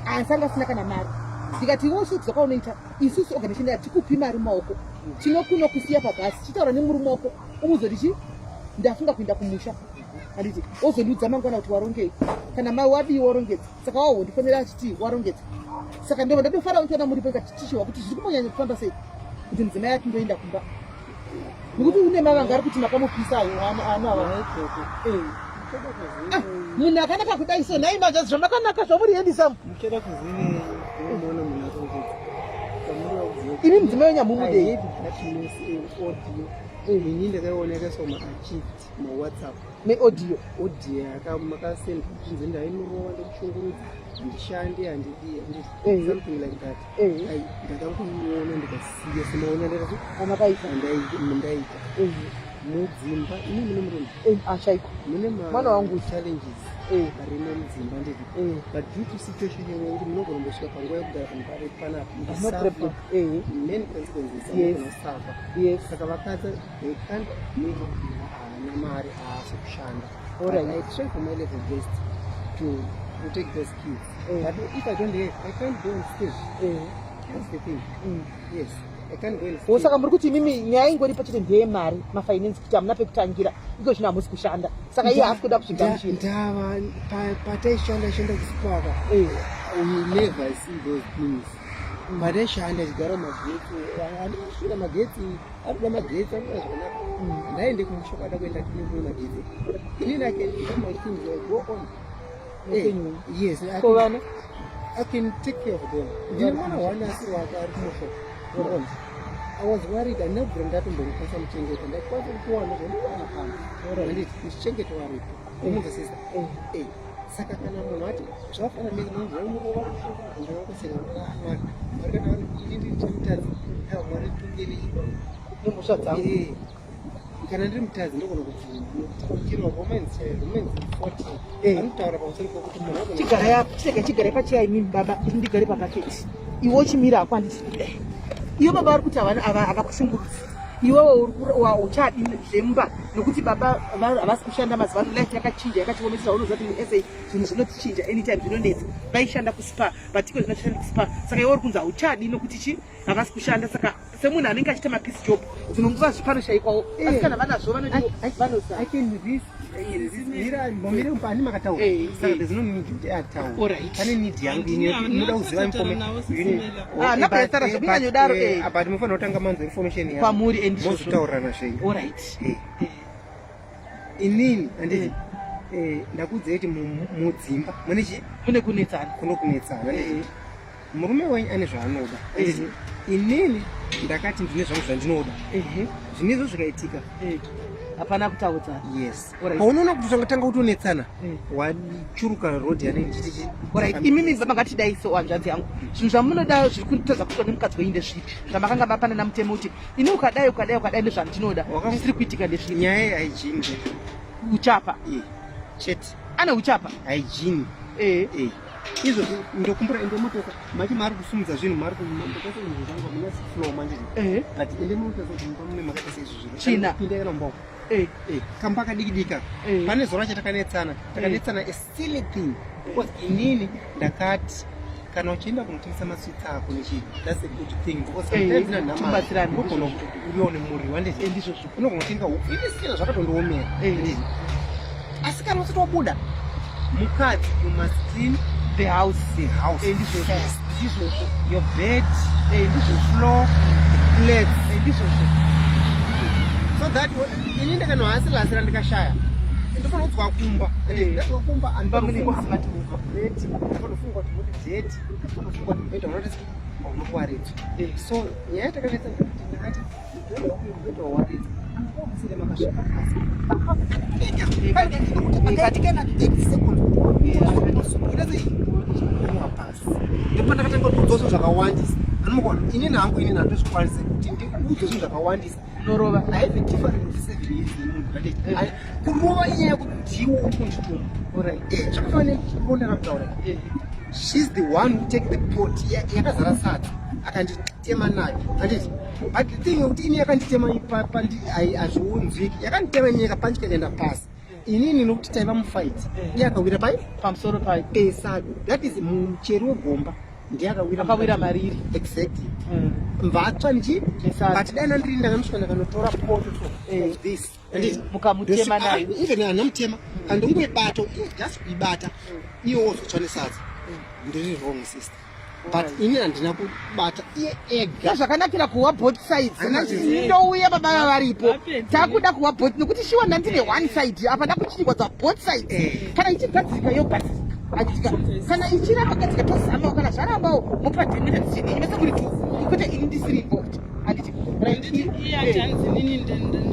Asanga sina kana mari. Ndikati iwe usho dzakaunoita isusu organization yatikupi mari maoko. Tinokuno kusiya pabhasi chitaura nemurume wako umuzoti ndafunga kuenda kumusha. Anditi ozondudza mangwana kuti warongei kana mai wadi warongedza saka wawo ndifanira achiti warongedza saka ndo ndatofara kutoona muri peka tichiwa kuti zviri kumonyanya kufamba sei kuti mudzimai yake ndoenda kumba nekuti une mavanga ari kuti makamupisa ana ava munhu akanaka kudai so nhai majazi zvamakanaka zvamuri hendisamu muchada kuzive unoona munhu atorongedza ini mudzimai wenyamumudei ini ndakaoneka somaachiti mawhatsapp neaudio makasendi kuti ndaimurova ndikushungurudza handishandi handidi something like that. Ndakangoiona ndikasiya semaona ndakati amakaita ndaita mudzimba ini mune murume ashaiko mune mwana wangu challenges arimo mudzimba nditi but due to situation yekuti munogona kundosvika panguva yekugara panogare panapa many consequences safa saka vakadzi they can't make haana mari haasi kushanda. I try for my level best to take those kids but if I don't have I can't go on stage. That's the thing. Yes, I can't go on stage. Saka muri kuti mimi nyaya ingori pachete ndeye mari mafinance kuti amuna pekutangira iko zvina hamusi kushanda saka iye haasi kuda kusvigamishira ndava pataishanda kusipaka we never see those things. Pataishanda chigara magetsi andisvira magetsi arikuda magetsi arikuda zvakanaka ndaende kumusha kwada kuenda tinekuno magetsi inini I can do my things I go on. Yes, I can take care of them. Ndine mwana wanasi wake ari kumusha. I was worried I never ndatombomukwasa muchengeta ndakwanisa kuwana zvandikwana pano anditi muchengeta waripo umunza sister saka kana munhu ati zvafana nezvaimurova ndakaseka mwari kana vari ini ndiri mutadzi mwari tungeni nemusha dzangu kana ndiri mutadzi ndogona kuchirwa romance 40 anotaura pamusoro pokuti munhu chigara pachiyai mimi baba ndigare papaketi iwe chimira ako anditi iyo baba vari kuti havakushungurudzi iwewo uchadi zvemba nokuti baba havasi kushanda mazuva ano life yakachinja yakachionesera unoziva kuti ese zvinhu zvinochinja anytime zvinonetsa vaishanda kuspa but iko zvinoshanda kuspa saka iwe uri kunzi hauchadi nokuti chi havasi kushanda saka semunhu anenge achiita mapeace job zvinonguva zvipanoshayikwawo asi kana vanazvo vanoza I can risk Mira, momire mpani makataura. Saka there's no need to ataura. Alright. Pane need yangu inoda kuziva information. Napesara zvokunyanyodaro But mufanira kutanga manzo information yangu. Pamuri endizvo. Mozotaurana zvenyu. Alright. Inini anditi ndakudze kuti mudzimba mune chi? Mune kunetsana. Kuno kunetsana. Murume wenyu ane zvaanoda. Inini ndakati ndine zvangu zvandinoda. Zvinezvo zvikaitika. Hapana kutaudzana. Yes. Paunoona kuti tanga kutonetsana. Wachuruka road yanenge chichi. Alright. Imimi makatidai so hanzvadzi yangu. Zvinhu zvamunoda zviri kutadza kuitwa nemukadzi weinde zvipi? Zvamakanga mapana namutemo kuti ini ukadai ndezvandinoda. Zvisiri kuitika ndezvipi? Nyaya hygiene. Uchapa. Chete. Ane uchapa. Hygiene. Izvo ndokumbura endemotoka machi mari kusumudza zvinhu mari kumandokasa zvinhu zvangu muna flow manje but endemotoka kuti mune makatasa izvo zvinhu china pinda kana mboko kamba kadikidika pane zora chatakanetsana a silly thing because inini ndakati kana uchienda kunotengesa maswitsi ako nechi that's a good thing because sometimes na nama unogona urione muri wande ndizvo unogona kutenga ufinisira zvakatondoomera asi kana usati wabuda mukadzi you must clean the house your bed floor plates so that ini ndakanohasilasira ndikashaya ndofana kudzwa kumba kumba andipamunekuhamati bed ndofanofunga kuti kuti jet ndofanofunga kuti bed unotisi unokuwaridza so nyaya takanetsa ndakati bed wawaridza sile makashaka katikana 30 seconds ndipo ndakatanga kudzosa zvakawandisa anomukona ini nangu ini nandozvikwanisa kuti ndiudze zvinhu zvakawandisa norova I have a different of 7 years nemunhu kurova inyaya yekuti ndiwo uri kundituma zvakafanira kuronda nakutaura she's the one who take the pot yakazara sadza akanditema nayo anditi but the thing yekuti ini yakanditema hazviunzwiki yakanditema nyaya panchikaenda pasi inini nokuti taiva mufight yakawira pai pamusoro pai saka that is muchero wegomba ndiyakawira mariri exactly mvatsva ndichi but dai nandiri ndakanosvika ndakanotora poto of this mukamutema nayo even hana mutema kandomuibata just kuibata iwo wozotsva nesadza ndiri wrong sister but ini handina kubata iye ega zvakanakira kuwa both sides ndouya baba varipo takuda kuwa both nekuti shiwana ndine one side apa ndakuchitikwadza both sides kana ichigadzirika yogadzirika achitika kana ichiramba gadzirika tozama kana zvarambawo mupadhemiratsini imese kuri tu kuti ini ndisiri involved anditi iye achanzi nini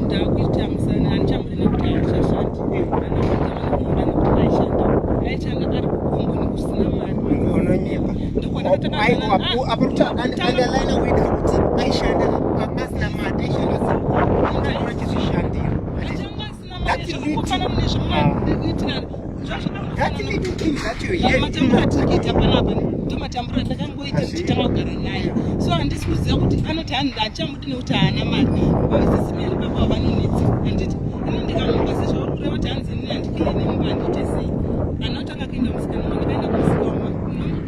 ndakuita musana handichamudina kuti aichashandi aichanga ari kukomboni kusina mari unonyepa apakuti underline weda kuti aishanda akasina mari aishanda unachizvishandira ndomatambura ndakangoita tichitanga kugara naye so handisi kuziva kuti anoti handichamudine kuti haana mari vavisisimeni baba vanonetsa handiti ini ndikamuka sezvauri kureva kuti hanzi ini handikile nemba handite sei anotanga kuenda musikana wangu ndikaenda kumusika wama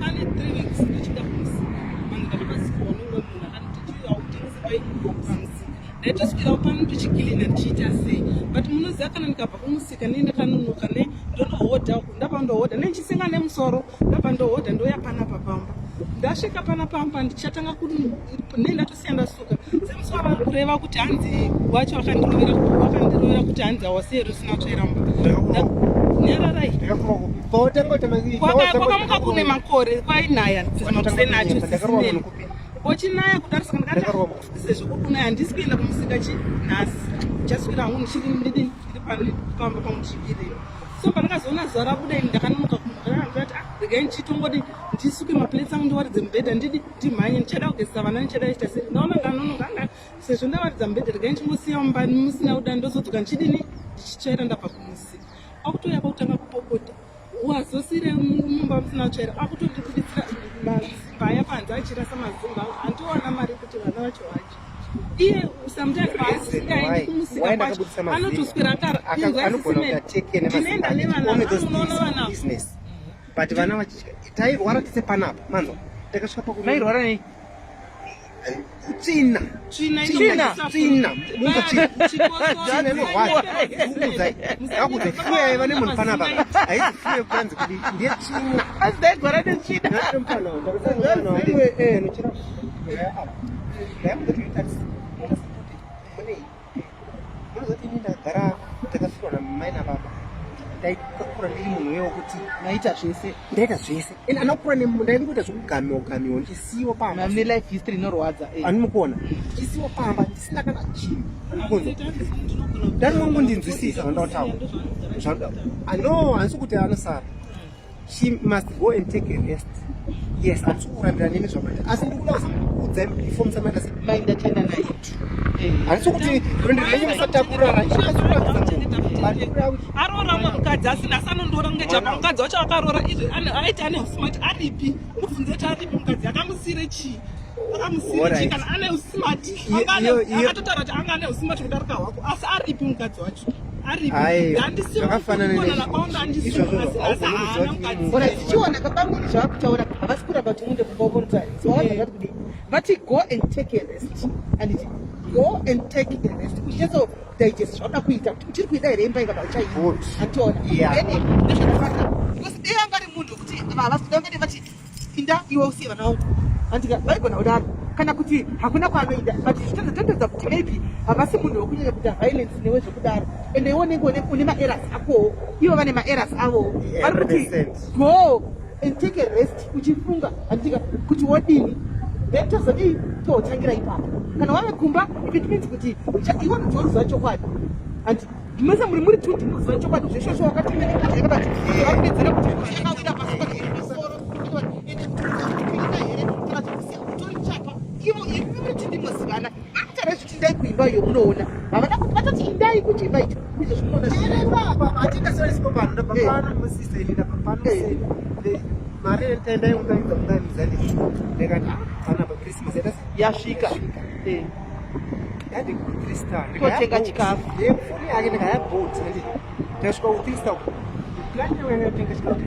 pane 3 weeks ndichida kumusika vanhu ndakavasikiwa neumwe munhu akanoti hautengesi pamusika ndaitosvikirawo pano tichikilina ndichiita sei but munoziva kana ndikabva kumusika nei ndakanonoka ne ndondohodha ndapa ndohodha nenchisenga nemusoro ndapa ndohodha ndoya panapa pamba ndasvika panapamba ndichatanga kuti nendatosiya ndasuka semusoro vari kureva kuti hanzi wacho wakandirovera kuti hanzi hawasiyeri usina kutsvairamba nyararai kwakamuka kune makore kwainaya zinokusenacho zisineni ochinaya kudari saka ndakati sezvo kukunaya handisi kuenda kumusika chinhasi ndichaswira hangu ndichiri pamba pamuchipiri so pandakazoona zuva rabuda ini ndakanomuka kumukati regai ndichitongoti ndisuke mapleti angu ndiwaridze mubhedha ndidi ndimhanye ndichada kugezesa vana ndichada ita sei ndaona nganononganga sezvo ndawaridza mubhedha regai ndichingosiya mumbani musina kuda ndozodzoka ndichidini ndichitsvaira ndabva kumusika akutoya pakutanga kupopota wazosire mumba musina kutsvaira akutondikuditsira mazimba aya panze achirasa mazimba handiwana mari kuti vana vacho vacho iye samtaiasingaendi kumusika kwacho anotoswira ndinoenda nevana unoona vana but vana tairwara tise panapa manzo takasvika mairwara nei tsvina mungotsvina fuya yaiva nemunhu panapa haisi fuya kutanzi kuti ndetsvina azidaigwara netsvina munozoti ini ndagara takasvikwa namai nababa ndaikakura ndiri munhu wekuti maita zvese ndaita zvese ende anakura ndaidi kuita zvokugamiwa ndichisiyiwa pamba mane life history inorwadza animukuona ndisiyiwa pamba ndisina kana chinhu animukunza ndari mangu ndinzwisisa zvandautaura no handisi kuti anosara she must go and take a rest yes handisi kurambira nemi zvamaita asi ndikuda kuudza before musamaita maindatenda naye handisi kuti rwendo renyu musatakurana aroora mukadzi asina asanondora ngejapa mukadzi wacho akaroora izvi aiti ane usmart aripi mubvunze kuti aripi mukadzi akamusire chii akamusire chii kana ane usmart akatotaura kuti anga ane usmart kudarika hwako asi aripi mukadzi wacho tichiona kabangoni zvavakutaura havasi kuramba kuti munde kumba unotariswaazakati kudii vati go and take a rest and go and take a rest uchicheso digest zvauda kuita kuti uchiri kuida here imba ingaba uchaiona ationa ndezvakafanira because dei anga ri munhu kuti havasi kuda ngade vati inda iwe usiye vana vangu andika vaigona kudaro kana kuti hakuna kwaanoida but zvichitadzatendedza kuti maybe havasi munhu wekunyanya kuita violence newe zvekudaro ende iwo nenge une maeras akowo ivo vane maeras avo vari kuti go and take a rest uchifunga andika kuti wodini then tozodii totangira ipapo kana wave kumba if it means kuti iwo ndozoruziva chokwadi and mese muri two ndinoziva chokwadi zveshosho wakatendeekati vakudedzera kuti akawira pasokaaisoro ivo iviti ndimozivana vari kutaura zviti indai kuimba iyo munoona havada kuti vatoti indai kuchiimba icho izvo zvinoona atingasoresikopanodabapana musista inidabapano mari entaendai ungaidza kungaimizani ndikati pana pakrismas yasvika yadi kukrista totenga chikafu foni yake ndikayabhoti ndasvika kukrista plani yangayotenga chikafu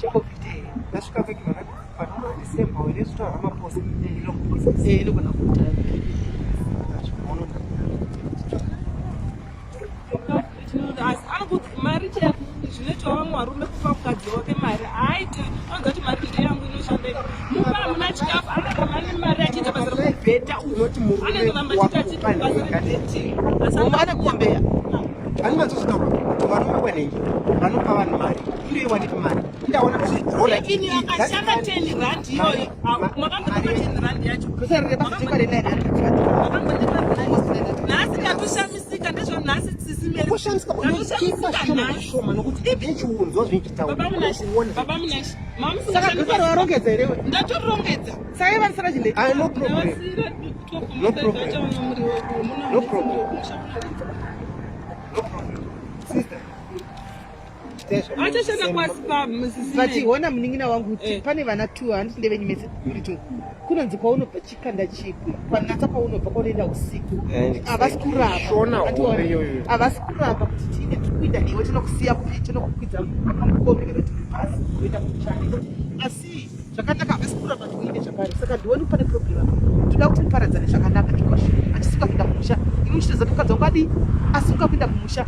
450 ndasvika veki December when it's time I'm supposed to look at maricha zvinoitwa vamwe varume kupa mukadzi wake mari aiti anza kuti mari ndiri yangu inoshandei mupa hamuna chikafu anenge mane mari achiita basa rekubheta anenge vamachita achiti basa rebheti ane kuombeya animadzozvitaura varume kwenengi vanopa vanhu mari ndiyo wanipa mari ini akashanda 10 rand iyoyo makambotapa 10 rand yacho nhasi ndatoshamisika ndezvo nhasi sisimekushandisikaashoma nokuti nechiunzwa baba munashi mamusikaarongedza here ndatorongedza saivanisana chile no problem achashanda kwasi vachiona munin'ina wangu kuti pane vana 2 handiti ndevenyimese kuti kunonzi kwaunobva chikanda chipi kwanatsa kwaunobva kwaunoenda usiku havasi kuramba kuti tiine tikuida iwe tinokusiya kuti tinokukwidza mamukombekera kuti pasi kuenda kuchane asi zvakanaka havasi kuramba tikuinde zvakare saka ndioni pane problema toda kuti muparadzane zvakanaka tikosha achisuka kuenda kumusha ini muchitoza mukadzi wangu adi asuka kuenda kumusha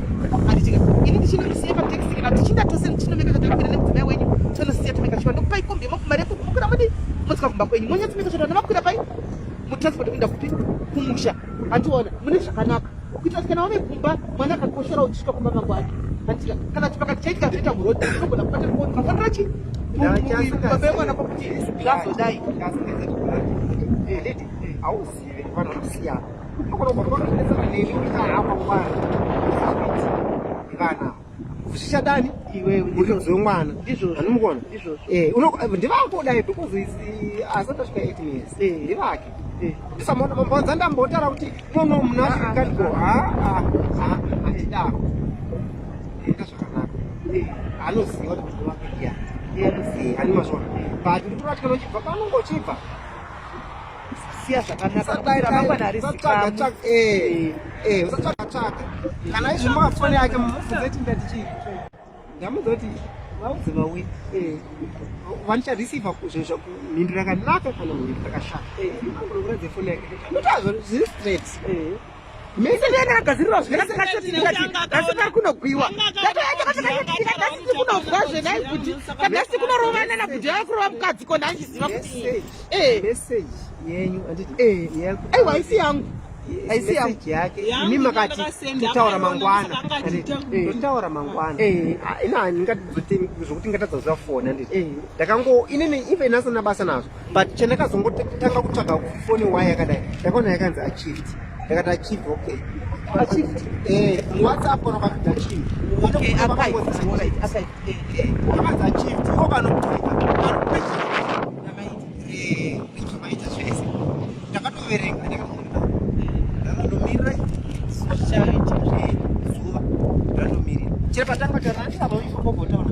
anditika ini ndichinomusiya patekisi kana tichinda tose tinomeka katakwira nemudzimai wenyu tonosiya tomeka chiva ndokupai kombi yemokumari mukura mudi motsika kumba kwenyu monyatsomeka chota namakwira pai mutransport kuenda kupi kumusha andiona mune zvakanaka kuitira kuti kana wave kumba mwana akakoshora uchisvika kumba mangu ake anditika kana chipakati chaitika zvoita murodhi unogona kubata foni mafanira chi baba yemwana pakuti zvazodai auzive vanhu vanosiyana kana zvichadani urizo mwana animukona ndivakudai because asandasvika 8 years ndivake ndisamabonza ndambotara kuti nono munasvikadigo handidako enda zvakanaka anoziva kuti ndivake animazvona but nditora kuti kana uchibva panongo uchibva siya zvakanaka usatsvaka kana izvi mafoni yake mubvunze kuti ndati chii ndamuza kuti vaudze vawiri vanichareceiva mhindu rakanaka kana mhindu rakashata anokuradze foni yake notazvo zviri straight mese ndakagadzirira zvasi pari kunogwiwa ndati kunozwa zvenaibhuti kanasi kunorovana nabhuti yakurova mukadzi kona anchiziva kuti meseji yenyu aiwa haisi yangu haisi yangu yake ini makati totaura mangwana totaura mangwana ina zvokuti ngatadza kuziva foni handiti ndakango inini ive nasina basa nazvo but chandakazongotanga kutsvaga foni waye yakadai ndakaona yakanzi achieved ndakati achieved okay achieved WhatsApp kana kuti achieved okay akanzi achieved iko kanokuita ndamaita zvese ndakatoverenga ndakandomirira zuva ndandomirira chero patanga tarandava ifokogotaura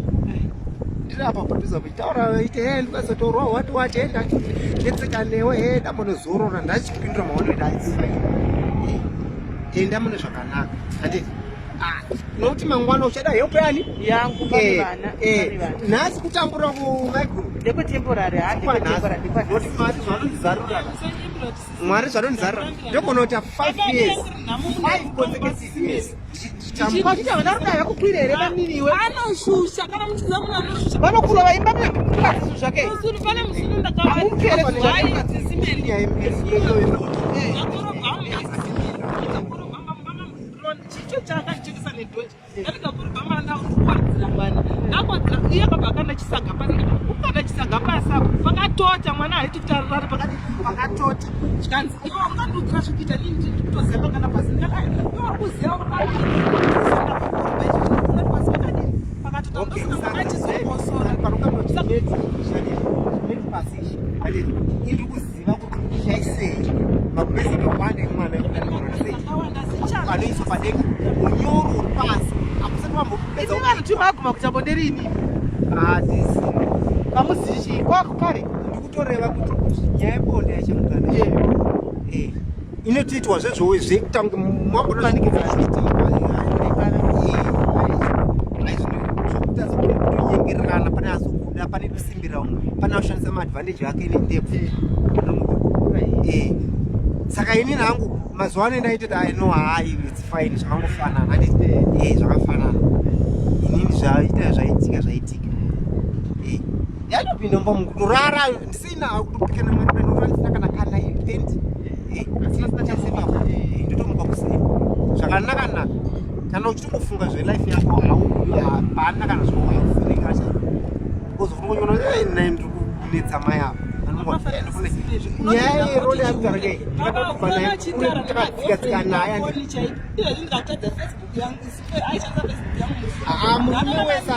ndiri apa padhuza vachitaura ite ndikazotorwa wati enda ndetseka newe ndambonozorora ndachipindura maonoita aisifaina enda mune zvakanaka handiti nokuti mangwana uchada heupani yangu vana nhasi kutambura kumaiguru ndekutemporary noti mari zvanondizarura mwari zvanondizarura ndogona kuti 5 years 5 consecutive years varuda yakukwira here vaniniwe anoshusha kana muchiza muna anoshusha vanokula vaimba mukadzi zvake musuru pane musuru ndakaaisimeli chicho chakachekesa nedhoji ndikapurugama ndakuwadzira mwana ndakwadzira iye kabakanda chisaga pane ukanda chisaga pasapo pakatota mwana haiti kutarara pakati pakatota chikanzi iwe ungandudzira zvikuita nini ndikutoziva kana pasi ndakati iwe kuziva pasi pakadini pakatota ndosinaakachizokosora iri kuziva kuti chaisei mabhezi akawanda emwana anoiswa padenga unyoro uri pasi akusati vambopedza vanhu timaguma kuchambonderini hatisi vamuzichi kwako kare ndikutoreva kuti nyaya yebonde yachemugana inotiitwa zvezvowe zvekutanga mwambonoanikidza zvokutinyengererana pane azobuda pane kusimbira umwe pane ashandisa maadvantage ake nendepo saka ini nangu mazuva ano ndaitoti aino hai its fine zvakangofanana handiti zvakafanana inini zvaitika yatopinda mba mukutorara ndisina kutopika namwaninoranisina kana kana endi asina sina chasemapo ndotomuka kusema zvakanaka kana uchitongofunga zvelife yako hapana kana zvokuyakufunika ozokutongoona nai ndiri kunetsa mai apo nyaya yeroli yakutarake takafikatsika naye murume wese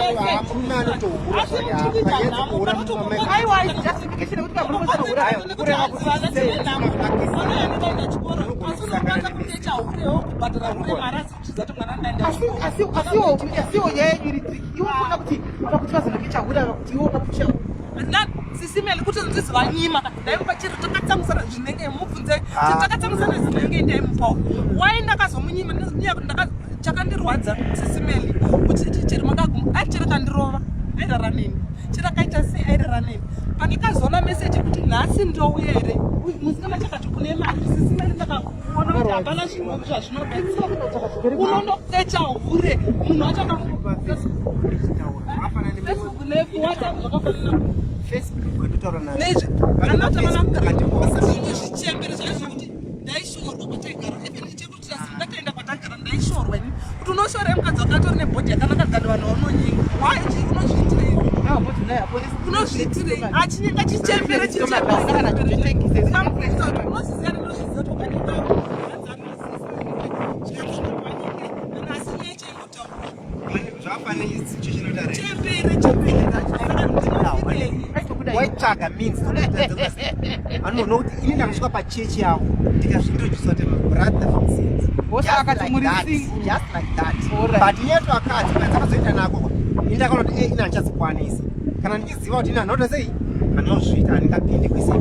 murume anotohura zvakaaaiwa asiwo nyaya yenyu iri triki iwo kuona kuti pakuti vazonoke chahura kuti iwo pakuti sisimeli kuti ndiziva nyima ndaimupa chiri takatsamusana zvinenge mubvunze takatsamusana zvinenge ndaimupawo wai ndakazomunyima chakandirwadza sisimeli kuti chiri makaguma chiri kandirova airara neni chiri akaita sei airara neni pandikazoona meseji kuti nhasi ndouya here musikana chakati kune mari sisimeli ndakakuona kuti hapana zvinhu zvazvinobetsera unondokecha hure munhu achakafacebook newhatsapp zvakafanana zvichembere zvaizvokuti ndaishorwa kwataigara chekuti ndataenda kwatagara ndaishorwa ini kuti unoshora mukadzi wakatori nebhodhi yakanaka gadi vanhu vaunonyinga waiji unozviitirei unozviitirei achinyenga chichembere chichembere waitsvaga means anoona kuti ini ndakasvika pachechi yavo ndikazvintrodusa kuti brother just like that but ineto akati dzakazoita nako ini ndakaona kuti ina ndichazikwanisa kana ndichiziva kuti ina anoita sei anozviita handingapinde kwese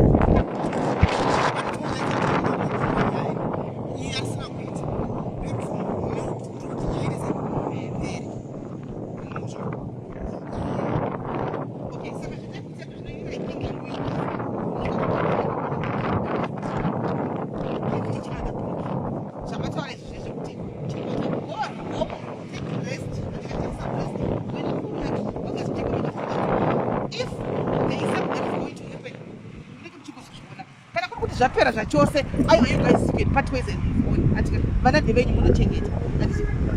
kana kuri kuti zvapera zvachose aiwa you guys you can part ways and move on ati vanadhe venyu munochengeta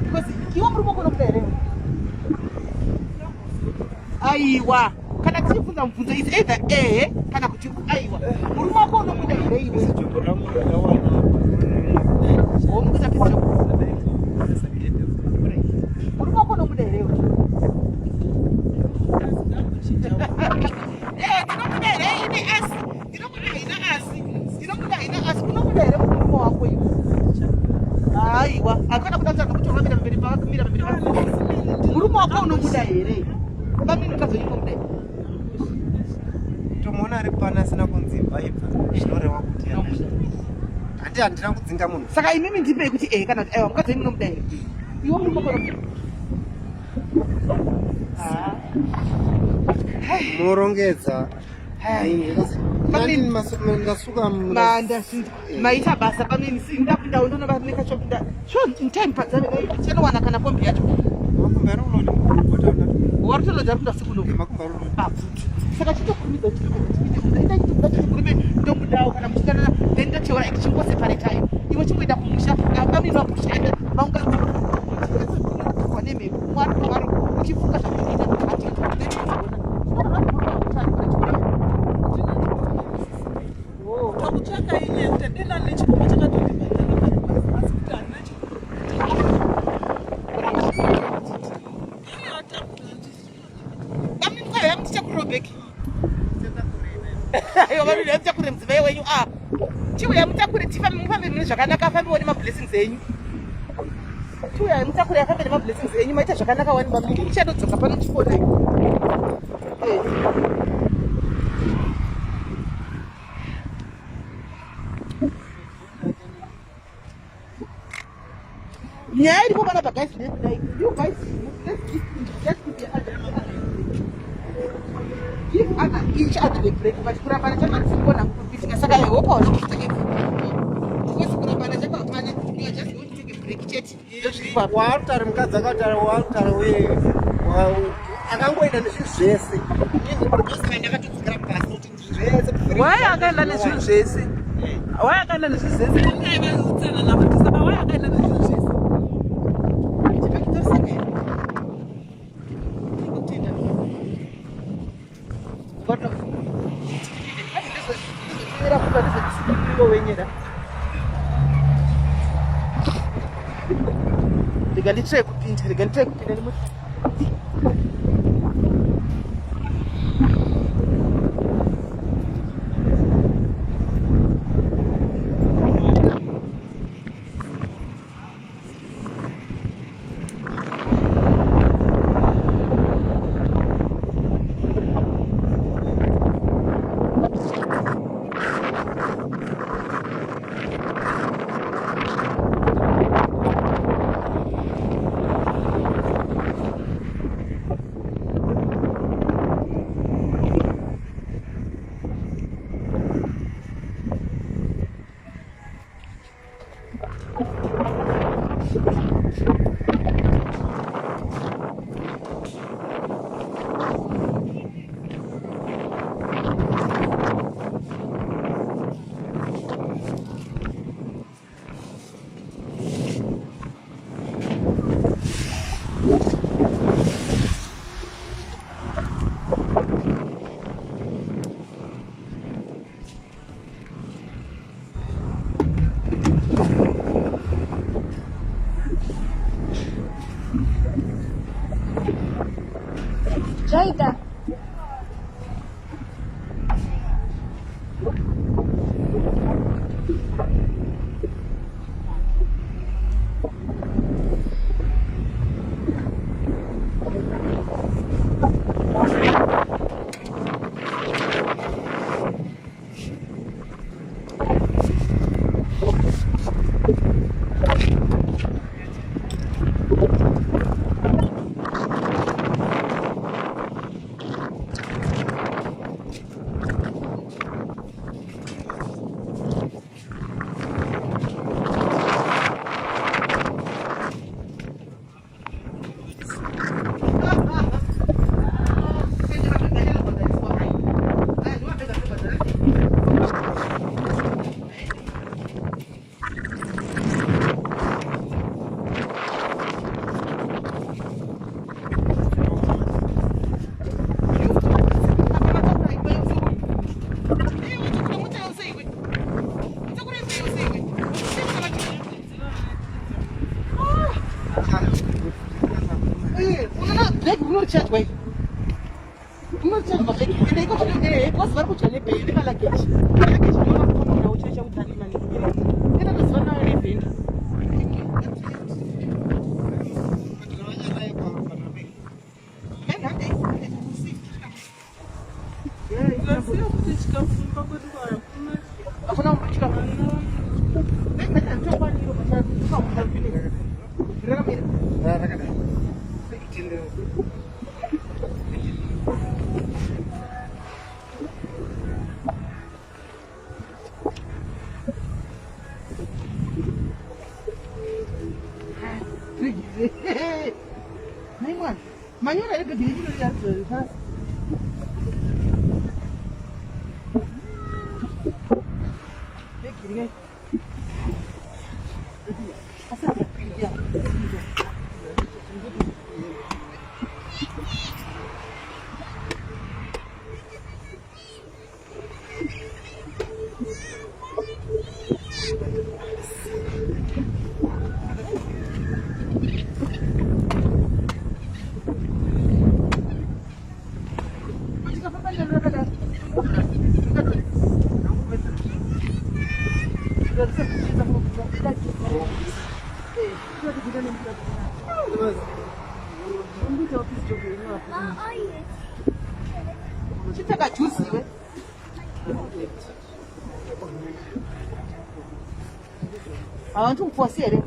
because iwo muri mokona kuda here aiwa kana tichibvunza mubvunzo is either ehe kana kuti aiwa muri moko unobuda here iwe womukuza pisa muri moko unobuda here ndinobuda here ine asi ndinobuda ina asi unobuda here murume wako iwe aiwa akana kudatsa nokutora mira mberi pakamira mberi murume wako unobuda here baminokazo inobuda here tomuona ari pana asina kunzimba ibva zvinoreva kuti handi handina kudzinga munhu saka imimi ndipei kuti kana kuti aiwa mukadzi wenyu munobuda here iwo murume wako morongedza ndasuka maita basa pamini ndapindawo ndonovaneka chopinda time padzanowana kana kombi yacho warutolodza rupinda sikuno saka chitokurumidza chitokurume ndomudawo kana muchidanana then ndoteura chimboseparetayo iwe chimboenda kumusha pamini wakushanda vaungawa nemhepo mwari uchifunga zvakuita mutakure mudzimai wenyu chiuya mutakure mufambe mune zvakanaka afambewo nemablessings enyu chiuya mutakure afambe nemablessings enyu maita zvakanaka wani muchadodzoka pano chikonai nyaya iripo pana paguys nekudai you guys let's give each other the break but kurambana chakasikona kupitika saka I hope I will take a break kurambana chakapana you are just going to take a break cheti wautari mukadzi akataura wautari we akangoenda nezvinhu zvese ndakatodzikira pasi kuti zvese waya akaenda nezvinhu zvese waya akaenda nezvinhu zvese aivautsanana kuti saka waya akaenda nezvinhu zvese Rega nditrai kupinda nemuti recharge way. I'm not charging my bag. And they go to the what's what put your lip in the luggage. Luggage, no one come now, change out any money. Then I was one hour in pain. Mañana le pedí que ya se ha. ¿Qué quieres? Chitaka juice we. I want to force it.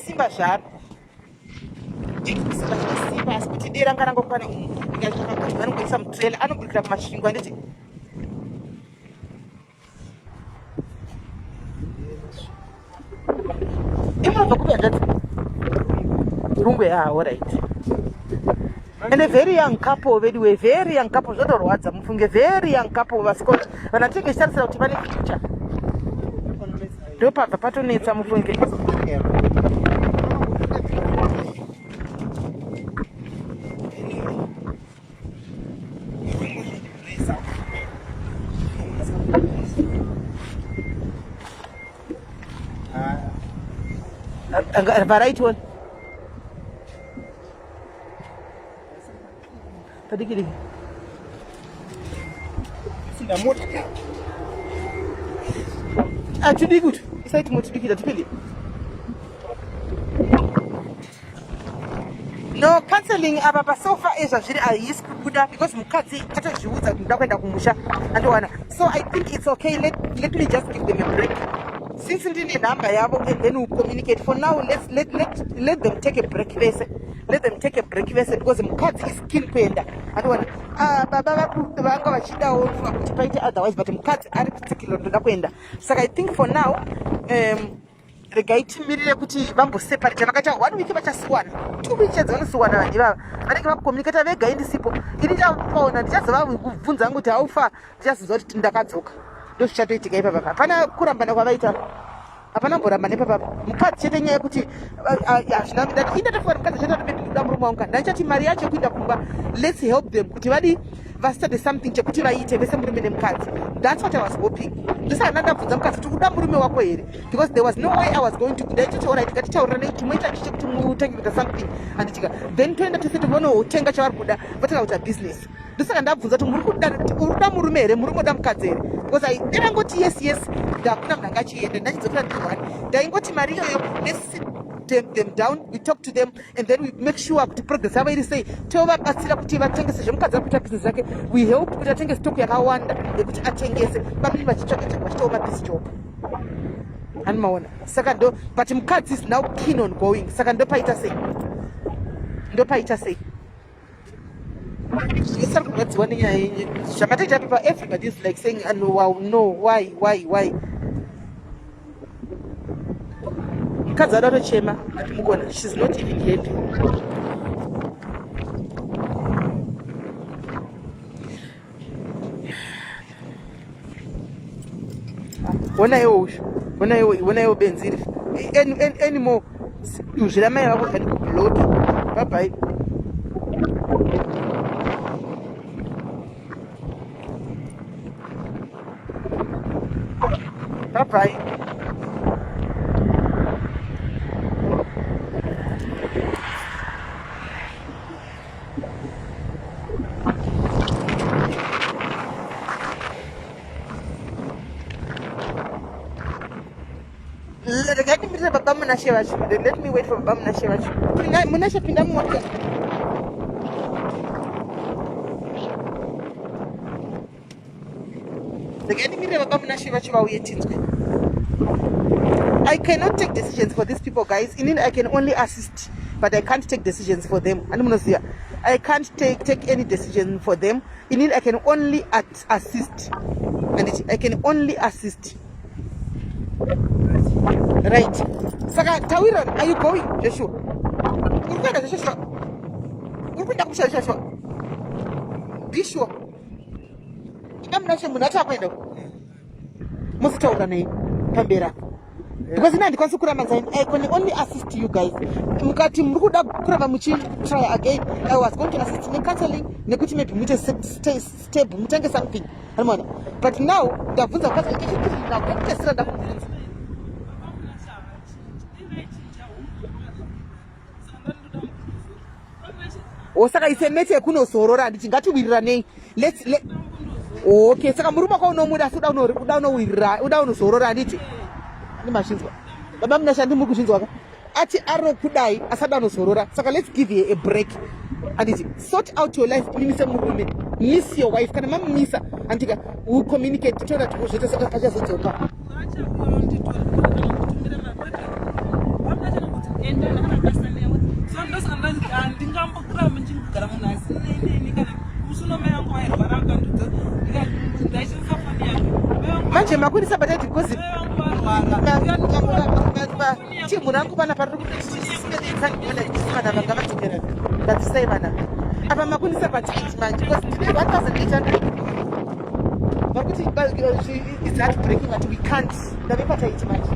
Simba sharp. Simba asikuti dera ngarango kwana ngazvakakati vanokuisa mutrailer anoburikira kumasvingo anditi imabva kupenza rungu all right. And a very young couple, very young couple, zvotorwadza mufunge very young couple vasikoti vanatenge chitarisira kuti vane future ndopabva patonetsa mufunge. Variety one. Padikili. Sina moto. Actually good. It's like moto dikila tipili. No cancelling ababa so far is actually is kuda because mukadzi atazviudza kuti ndakwenda kumusha andowana. So I think it's okay. Let me just give them a break. Since ndine number yabo and then we communicate. For now, let them take a break. Let them take a break because mukadzi is keen kuenda. Andowana baba vanga vachidawo kuti paite otherwise but mukadzi ari particular ndoda kuenda. So I think for now regaitimirire kuti vamboseparate vakaita 1 week vachasiwana 2 weeks dzavanosuwana vanhu ivava vanenge vakucommunicata vega indisipo ini ndapaona ndichazova kubvunza angu kuti haufa ndichazozva kuti ndakadzoka ndozvichatoitika ipapa hapana kurambana kwavaita hapana mboramba nepapapa mukadzi chete nyaya yekuti hazvina indatofuka mukadzi chete atopindi kuda murume wangu ndachati mari yacho yekuinda kumba let's help them kuti vadi vasitade something chekuti vaite vese murume nemukadzi. That's what I was hoping. Ndosaka ndabvunza mukadzi kuti kuda murume wako here because there was no way I was going to ndaitoti alright ngatitaurira chimoita chiche kuti mutange kuita something handitika then toenda tese tovonotenga chavari kuda vatanga kuita business. Ndosaka ndabvunza kuti urikuda murume here murume uda mukadzi here because ndangoti yes ndakuna munhu angachienda ndachidzokera ndiwani ndaingoti mari iyoyo let's them down, we talk to them and then we make sure kuti progress yavo iri sei tovabatsira kuti vatengese zvemukadzi ari kuita business yake we help kuti atenge stock yakawanda yekuti atengese vamini vachitsvaka vachitova mabhizi job hanimaona saka ndo but mukadzi is now keen on going saka ndopaita sei yesari kurwadziwa nenyaya yenyu zvamataita pepa everybody is like saying wow no why mukadzi ada kutochema atimugona she's not even happy. Wonaiwo benziri anymore uzvira mai vavo kani kubloki bye let me wait for Baba Munashe vacho. Munashe pinda mmoja. Baba Munashe vacho vauye tinzwe. I cannot take decisions for these people, guys. I can only assist, but I can't take decisions for them. I can't take any decision for them. I can only assist. And I can only assist. Right. Saka Tawiran, are you going? Joshua. Joshua. Be sure. I'm not sure Munata Pendo. Mustaurane, Pambera. Because in I can only assist you guys. Mukati Muruda Kuramamuchi try again. I was going to assist in counseling, negotiate with a step, Mutange something. But now the Buddha now Osaka isemete kuno sorora anditi ngatiwirirane let's okay saka muruma kwa unomuda suda unowirira uda unosorora anditi ni mashinzwa baba munashandi muri kushinzwa ati aro kudai asada unosorora saka let's give you a break anditi sort out your life mise murume miss your wife kana mamisa andika we communicate toda tikuzvita saka pachazodzoka manje makwinisa batati because timu rangu bana parikuti kana vangavatikera ndatisai vana apa makwinisa batati manje because today 1800 vakuti it's not breaking but we can't ndavepata iti manje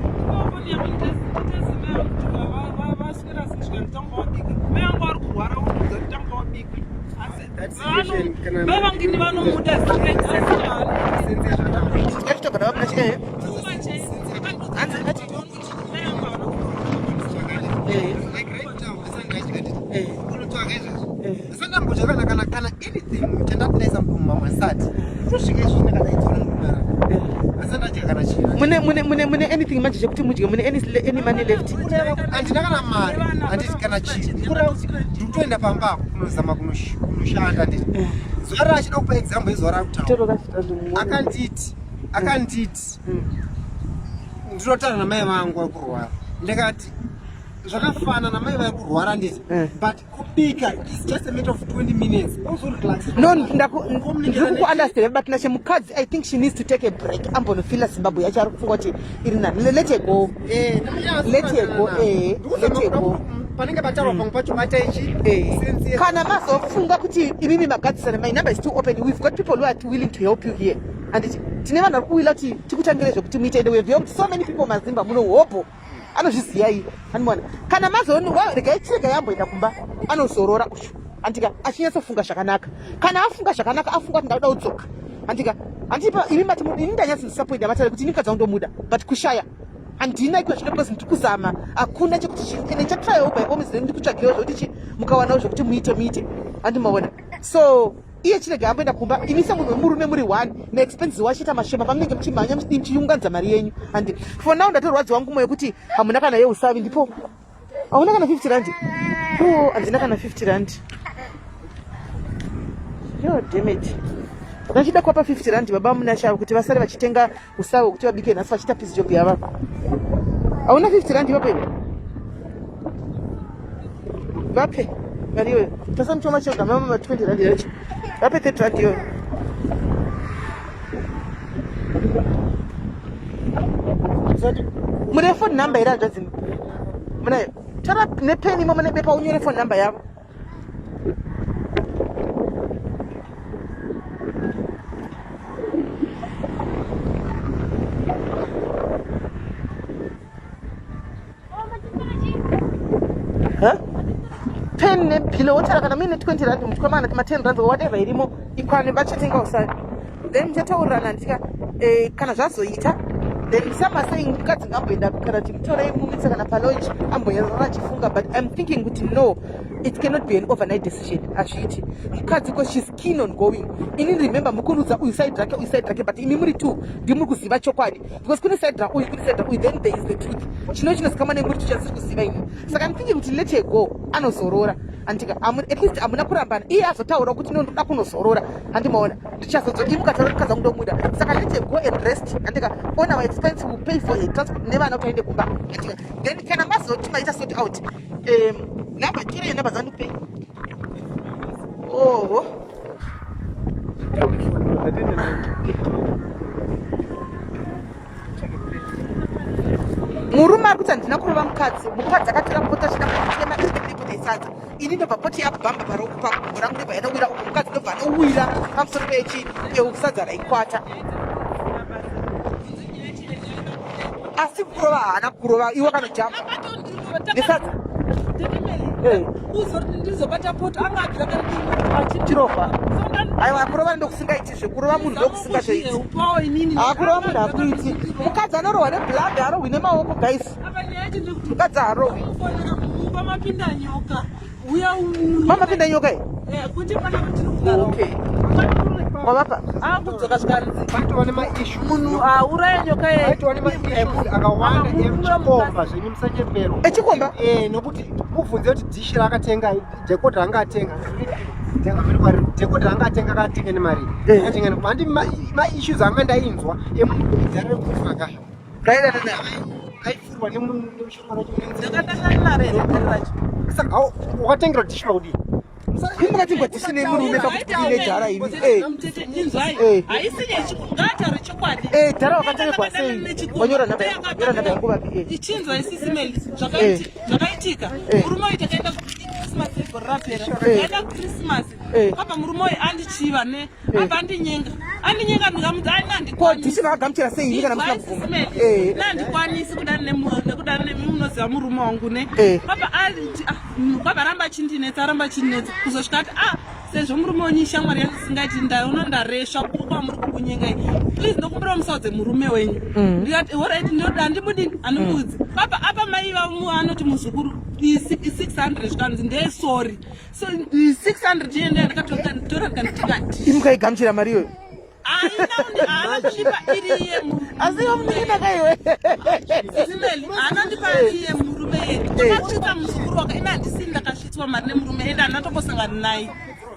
mune anything manje chekuti mudye mune any money left andinakana mari anditi kana chii ndikutoenda pamba kunozama kunoshanda nditi zuva rachida kupa example yezuva rakutaura akanditi ndinotana namai vangu vari kurwara ndikati zvakafana namai vari kurwara nditi but kubika is just a matter of 20 minutes no ndikuunderstand but nashe mukadzi I think she needs to take a break ambonofila Zimbabwe yacho ari kufunga kuti iri nani let her go panenge pataurwa pamwe pacho mataichi kana mazofunga kuti imimi magadzisana my number is too open we've got people who are willing to help you here handiti tine vanhu vari kuwila kuti tikutangire zvekuti muite ende weziva kuti so many people mazimba muno hopo anozviziva iyi handimaona kana mazoni regai chirega yamboenda kumba anozorora ushu handika achinyatsofunga zvakanaka kana afunga zvakanaka afunga kuti ndauda kudzoka handika handipa imi mati ini ndanyatsozisapoinda matare kuti ini mukadzi wandomuda but kushaya handina iko zvino because ndiri kuzama hakuna chekuti ene chatrial by all means ndiri kutsvagirewo zvokuti mukawanawo zvokuti muite handimaona so iye chirega amboenda kumba imi semunhu wemurume muri 1 neexpenses wachiita mashema pamunenge muchimhanya muchiunganidza mari yenyu handi for now ndatorwadziwa ngumo yekuti hamuna kana yeusavi ndipo hauna kana 50 rand handina kana 50 rand yo damn it ndachida kuwapa 50 rand baba munasha kuti vasare vachitenga usavi kuti vabike nhasi vachiita peace job yava hauna 50 rand vape vape mari iyoyo tasamuchoma chega mama 20 rand yacho vape 30 rand iyoyo mune phone number here hanzvadzini munayo tora nepeni imo mune bepa unyore phone number yavo pen nepilo wotara kana mine 20 rand muchikwamana ma 10 rand whatever irimo ikwane vachatenga usari then muchataurirana ndika kana zvazoita then samasei mukadzi ngamboenda kana timutorei mumitsa kana palonji amboyarara achifunga but I'm thinking kuti no it cannot be an overnight decision hazviiti mukadzi because she's keen on going ini remember mukunudza uyu side rake but imi muri 2 ndimuri kuziva chokwadi because kune side rauyu then there is the truth chinozikamwa nemuri tuchasiri kuziva ini saka I'm thinking kuti let her go anozorora andika at least hamuna kurambana iye azotaura kuti ndoda kunozorora handimaona ndichazodzo imukataura kukadza kundomuda saka let her go and rest andika on our expense will pay for a transport nevana kuti aende kumba andika then kana mazoti maita sort out namba tirei namba dzanupei oho murume ari kuti handina kurova mukadzi akatora pota chida kutema kuti isadza ini ndobva poti yabhamba parogumbo rangu ndobva yanowira uko mukadzi ndobva anowira pamusoro peusadza raikwata asi kurova haana kurova iwe kanojamba nesadza ndizobata poto angabvira chiropa aiwa kurova ndokusingaiti zvekurova munhu ndokusingazoiti kurova munhu hakuiti mukadzi anorohwa neblood harohwi nemaoko guys mukadzi harohwi pamapinda nyoka mamapinda nyoka kuti pana kuti okay kwavapa akudzoka zvikari paitova nemaishu munhu auraya nyoka paitova nemaishu akawanda echikomba zvenyu musachembero echikomba nokuti ubvunze kuti dhishi raakatenga jekodha ranga atenga jekodha ranga atenga akatenga nemari akatenga handi maissues anga ndainzwa emunhudzara rekufa kaya raidanana aifurwa nemushongana ndakadakanareracho saka wakatengera dhishi pakudii kumakatingwa tisine murume pakuti ine dhara ini haisinegatare chokwadi dhara wakatengerwa sei wanyora nhamba yangu vapi ichinzwa SIS MELLY zvakaitika murume uyu takaenda Christmas egore rapera taenda Christmas apa murume uyu andichiva apa andinyenga ndikamuti dhisi vakagamuchira sei kana musina nandikwanisi kudana nemi munoziva murume wangu ne kwabva ramba chindinetsa kuzosvika ati sezvo murume wenyu shamwari yangu singaiti ndaona ndaresva kwamuri kukunyengai please ndokumbira musaudze murume wenyu ndikati orit ndoda ndimudini handimudzi apa mai anoti muzukuru 600 zvikanzi ndesori so 600 iye ndandikatora ndikanditikati imukaigamuchira mari iyoyo haana kundipa iriye asi yomuninakaiwe anandipa iye murume yedu akasvitsa muzukuru wake ina handisini ndakasvitswa mari nemurume ende handina tombosangana naye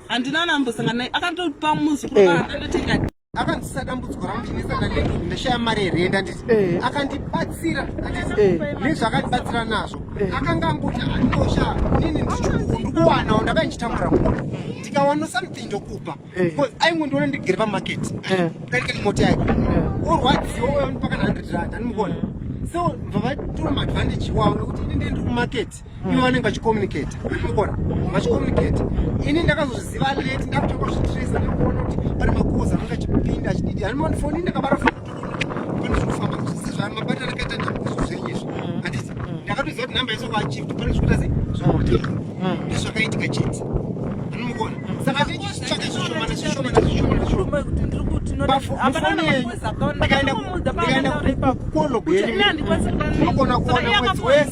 handina nambosangana naye akandopa muzukuru akandotenga akandisa dambudziko ramuchinesa ndashaya mari yerenda nditi akandibatsira nezvakandibatsira nazvo akanga angoti andosha inini ndikuwanawo ndakainchitamura muna ndikawana something ndokupa because aingondiona ndigere pamaketi ndaikati moti yake orwadziwa uya pakana 100 rand andimukona so vavatoma advantage wavo nekuti ini ndiri kumarket ivo vanenge vachicommunicata unokona vachicommunicata ini ndakazozviziva late ndakutanga kuzvitresa nekuona kuti pane makozi anenge achipinda achididi hanimoni foni ndakabara foni pane zvokufamba zvamabatana akaita ndazvozvenyezvo handiti ndakatoziva kuti namba isokuachieved pane zvikuita sei zvokuta ndezvakaitika chete hanomukona saka ndichitsvaga zvishoma nezvishoma nezvishoma nezvishoma ndikaenda kukolog yenyu unogona kuona mwedzi wese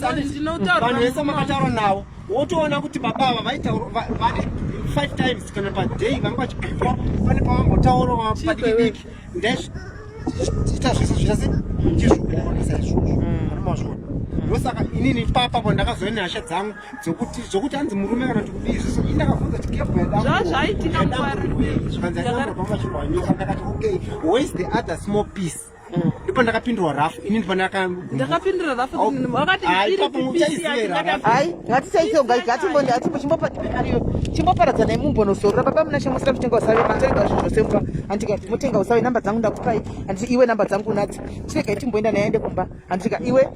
vanhu vese makataura navo wotoona kuti baba vane 5 times kana paday vanga vachibhipwa pane pavambotaura padikidiki ndezviita zvese zvese ndizvokuonesa izvozvo anomazvona ndosaka inini papapo ndakazoya nehasha dzangu dzokuti hanzi murume kana kuti kudii zvese indakabvunza kuti kebvu yadamurubamachirwanyoka ndakati okay where is the other small piece ndipo ndakapindura rafu ini ndipo ndakapindura rafu wakati hai ngatisaisonga chimboparadzana imumbonosoro baba muna shamusira mutenga usave matenga zvinhu zvose mumba andika mutenga usave namba dzangu ndakupai handiti iwe namba dzangu unadzo chiregai timboenda naende kumba handika iwe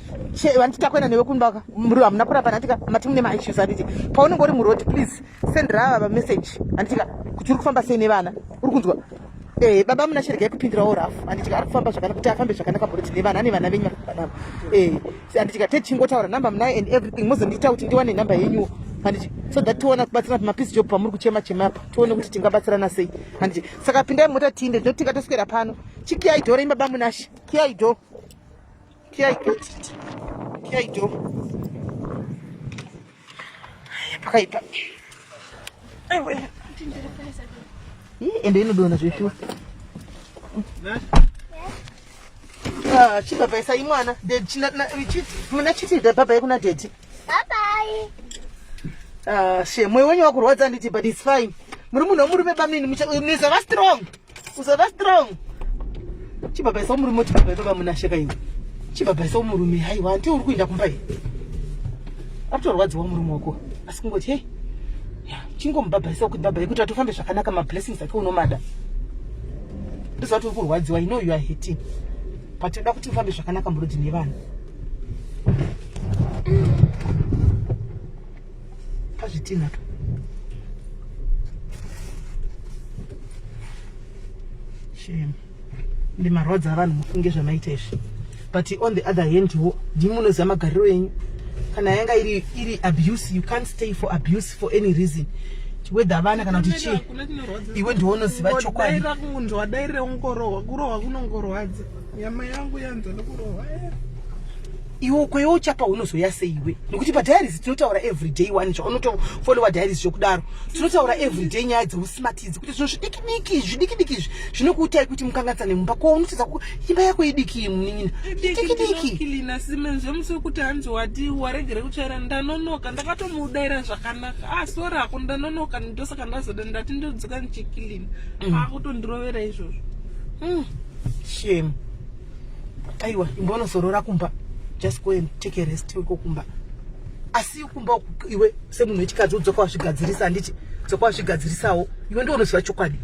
handiti takuenda newe kumba muri hamuna kurapa handika mati mune maissues handiti paunenge uri murodi please send rava message handika kuti uri kufamba sei nevana uri kunzwa baba muna chiregai kupindirawo rafu handiti ari kufamba zvakanaka kuti afambe zvakanaka murodi nevana nevana venyu vakadaro handiti techingotaura namba munayo and everything muzondiita kuti ndiwane namba yenyuwo handiti so that tiona kubatsirana pamapisi job pamuri kuchema chemapa tione kuti tingabatsirana sei handiti saka pindai mota tiinde ndotinga toswera pano chikiaido rei baba munashi kiaido pakaipa ende inodona zveshuwa chibaba isai mwana muna chiti baba yekuna deti mwoyo wenyu wakurwadza handiti but its fine muri munhu womurume bamini musava strong chibaba isa womurume chibaba ibaba munasheka iwe chibaba isa womurume haiwa ndi uri kuenda kumba here atorwadziwa murume wako asi kungoti hei chingomubhabhaisa kuti baba yekuti atofambe zvakanaka mablessings ake unomada ndizvati uri kurwadziwa ino you are hating but toda kuti ufambe zvakanaka murodi nevana pazvitina to shame ndi marwadza avanhu mufunge zvamaita izvi but on the other hand ndimunoziva magariro enyu kana yanga iri abuse you can't stay for abuse for any reason whether vana kana kuti chii iwe ndiwonoziva chokwadi wadairire ungorohwa kurohwa kunongorwadza nyama yangu yanza nekurohwa iwe kwewo uchapa unozoya seiwe nekuti padiaries tinotaura everyday one zvaunotofolowa diaries zvokudaro tinotaura everyday nyaya dzeusimatidzi kuti zvinhu zvidikidiki izvi zvinokuitai kuti mukanganisane mumba ko unotiza imba yako idiki munin'ina idikilina simenzvemusi kuti hanzi wati waregere kutsvaira ndanonoka ndakatomudaira zvakanaka sori ako ndanonoka ndosaka ndazoda ndati ndodzika ndichikilina akutondirovera izvozvo shame aiwa imbonozorora kumba just go and take a rest kumba asi kumba iwe semunhu wechikadzi udzoka wazvigadzirisa handiti dzoka wazvigadzirisawo iwe ndiwo unoziva chokwadi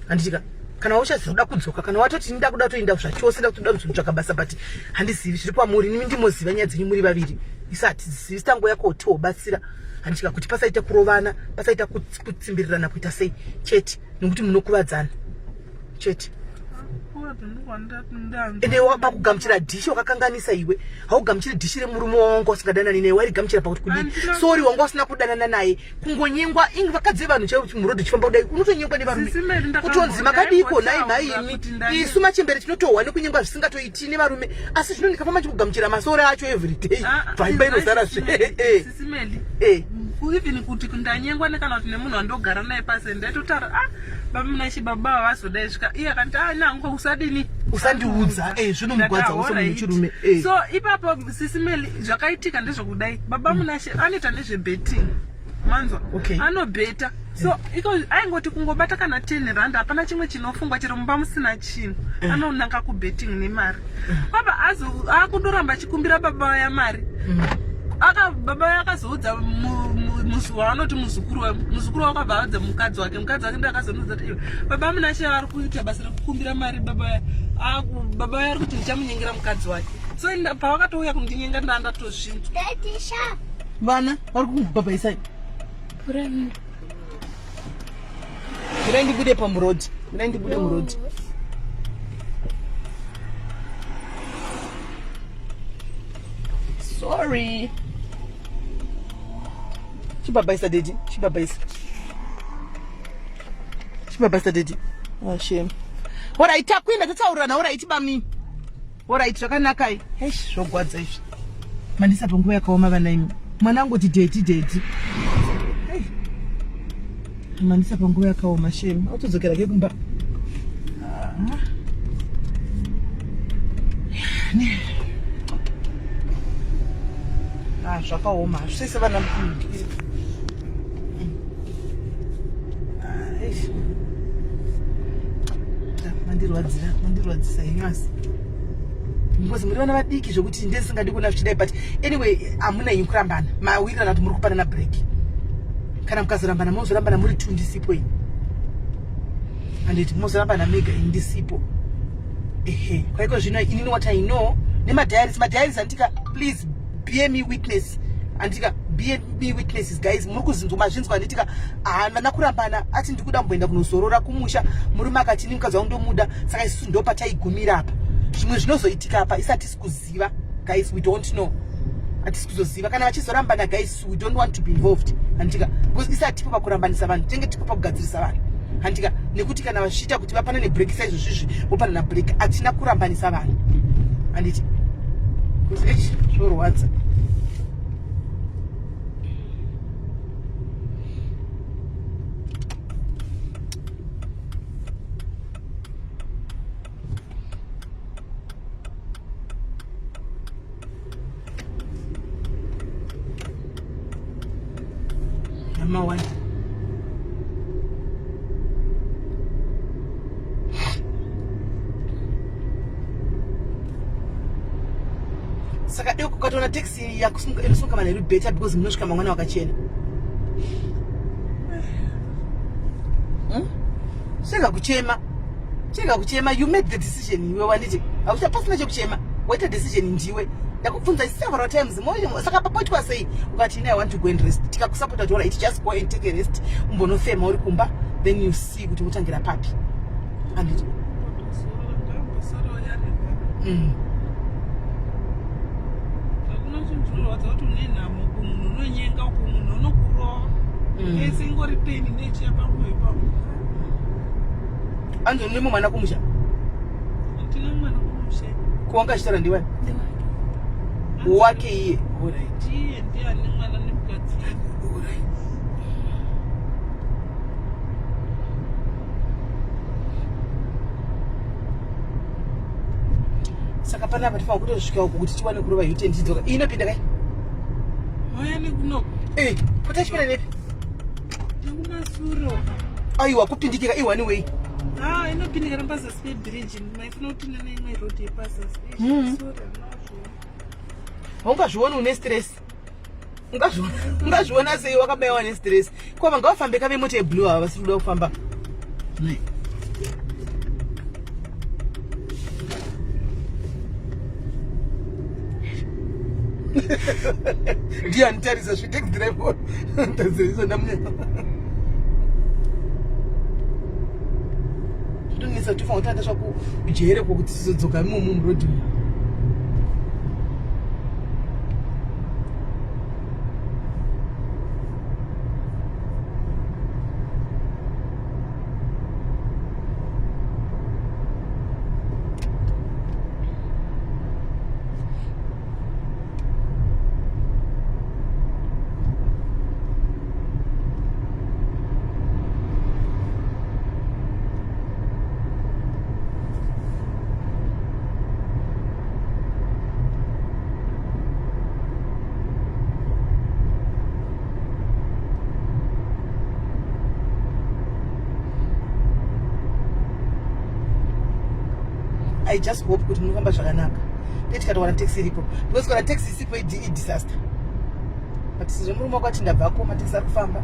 handitika kana uchazoda kudzoka kana watoti ndida kuda kutoenda zvachose nda kutoda kuzotsvaka basa but handizivi zviri pamuri nimi ndimoziva nyaya dzenyu muri vaviri isatizivi tango yako tobatsira handitika kuti pasaita kurovana pasaita kutsimbirirana kuita sei chete nekuti munokuvadzana chete ende pakugamuchira dhishi wakakanganisa iwe haugamuchiri dhishi remurume wanga usingadanani naye wairigamuchira pakuti kudini sori wanga usina kudanana naye kungonyengwa ingi vakadzi vanhu chamurodhi chifamba kudai unotonyengwa nevarume kutonzi makadiko nai imi isu machembere tinotohwa nekunyengwa zvisingatoiti nevarume asi zvino ndikafamba chikugamuchira masori acho everyday bvaimba inozara even kuti ndanyengwa nekana kuti nemunhu wandogara naye pasi ndaitotaura baba munashi baba vazoda svika iye akati nangu usadini usandiudza zvinomugwadza usomunhu wechirume so ipapo sisimeli zvakaitika ndezvokudai baba munashi anoita nezvebetting manzwa anobheta so iko aingoti kungobata kana 10 rand hapana chimwe chinofungwa chiri mumba musina chinhu anonanga kubetting nemari baba akundoramba achikumbira baba vaya mari baba akazoudza musi waanoti muzukuru wakabva audza mukadzi wake ndiye akazonudza kuti baba munashi ari kuita basa rekukumbira mari baba ari kuti ndichamunyengera mukadzi wake So pavakatouya kundinyenga ndandatozvinzwa. Vana vari kukubhabhaisai. Burai ndibude pamurodhi. Burai ndibude murodhi. Sorry. Chibhabhaisa dedi. Chibhabhaisa dedi. Oh shame. Alright, takwenda tatsaurana. Alright bami. Alright, zvakanakai. Eish, zvogwadza izvi. Mandisa panguva yakaoma vana imi. Mwanangu tideti. Mandisa panguva yakaoma shame. Autodzokera ke kumba. Zvakaoma. Zvese vana mukudyi. Mandirwadzisa yenyasi. Because muri vana vadiki zvokuti ndesingadi kuona zvichidai, but anyway hamuna kurambana. Mawirirana kuti muri kupana break. Kana mukazorambana mozorambana muri 2 ndisipo ini. Anditi mozorambana mega indisipo. Kwa hiyo zvino inini what I know nemadiaries andika please bear me witness. Andika bear me witnesses guys. Muri kuzinzwa mazvinzwa anditika haana kurambana ati ndikuda mboenda kunozorora kumusha murume akati ni mukadzi wangu ndomuda saka isusu ndo pataigumira apa. Zvimwe zvinozoitika apa isati sikuziva guys, we don't know. Atisi kuzoziva kana vachizorambana guys, we don't want to be involved. Andika because isati tipo pakurambanisa vanhu, tenge tipo pakugadzirisa vanhu. Andika nekuti kana vachita kuti vapana nebreak size zvezvi vopana na break atina kurambanisa vanhu. Anditi because zvorwadza. Mawani. Saka deo kukatona taxi ya kusunga mana better because munosvika mwana wakachena. Chega kuchema, you made the decision iwe waniti. Auchapasina chekuchema. Waita decision ndiwe. Ndakubvunza several times moyo saka papoitwa sei ukati I want to go and rest. Tikakusupport tora it just go and take a rest. Umbonofema uri kumba then you see kuti utangira papi. Anditi. Anzo nimo mwana kumusha. Ndina mwana kumusha. Kuanga chitara ndiwani. Wake iye. Alright. Ndiye ani mwana ni mukadzi. Alright. Saka pana apa tifa kutosvika uko kuti tiwane kurova yuti ndidzoka. Inopinda kai? Hoya nekunoko. Kutachipinda nepi? Ndikumasuro. Aiwa kupindikira iwani way. Inopindikira pazasi pebridge. Maifuna kuti nene imwe road yepazasi. Ungazviona une stress. Ungazviona sei wakabaiwa ne stress. Kwava ngawafambe kave mota yeblue ava vasiri kuda kufamba. Ndiye anitarisa zvitake drive. Ndazivisa ndamunya. Ndonisa tifa utanda swaku ujere kokuti sizodzoka mumu road. I just hope kuti munofamba zvakanaka. Tikatowana taxi iripo. Because kana taxi isipo disaster. But sizvo murume kwati ndabvako mataxi ari kufamba.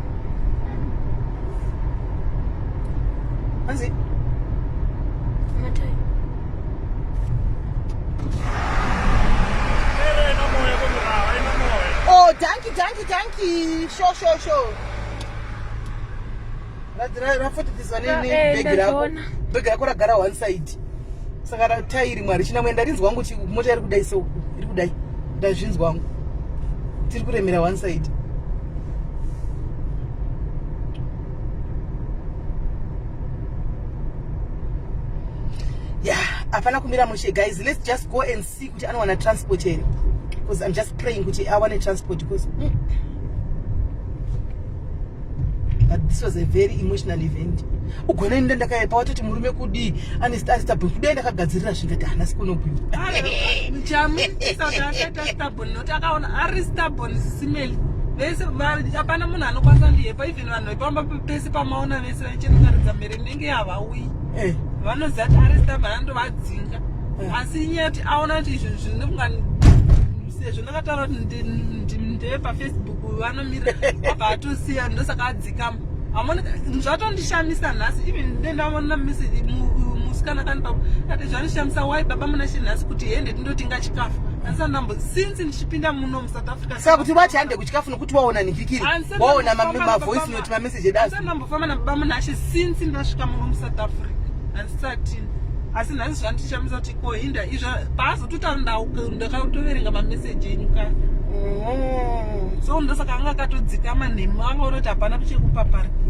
Anzi? Matai. danki. Sure. Rafuti this one in big rako. Big rako ragara one side. Saka tairi mwari china mwenda rinzwa wangu chi mota iri kudai so iri kudai. Ndazvinzwa wangu. Tiri kuremera one side. Yeah, apana kumira mushe guys. Let's just go and see kuti anowana transport here. Because I'm just praying kuti I want a transport because but this was a very emotional event. Ugona enda ndakaipa watoti murume kudi unstable kudai ndakagadzirira zvingati hana sikonobwi. Mchami saka stable not akaona ari stable simeli. Vese vari apana munhu anokwanisa ndiyepa even vanhu pamba pese pamaona vese vachinotaridza mere nenge yavauyi. Vanoziva kuti ari stable vandovadzinga. Asi nyati aona kuti izvo zvinongani sezvo ndakataura kuti ndeve paFacebook vanomira abva atosiya ndosaka adzikama. Amona zvatondishamisa nhasi even ndendaona message musikana kanipa ati zvanishamisa why baba muna shinhasi kuti hende tindotinga chikafu. Ansanambo since ndichipinda muno South Africa. Saka kuti wachi hande kuchikafu nokuti waona nifikiri. Waona ma voice note ma message edazi. Ansanambo fama na baba muna shi since ndasvika muno South Africa. And starting asi nhasi zvandishamisa kuti ko hinda izvo paazotuta ndakatoverenga mameseji enyuka. So ndosaka anga akatodzikama nemu anga uroti hapana kuchekupaparikira.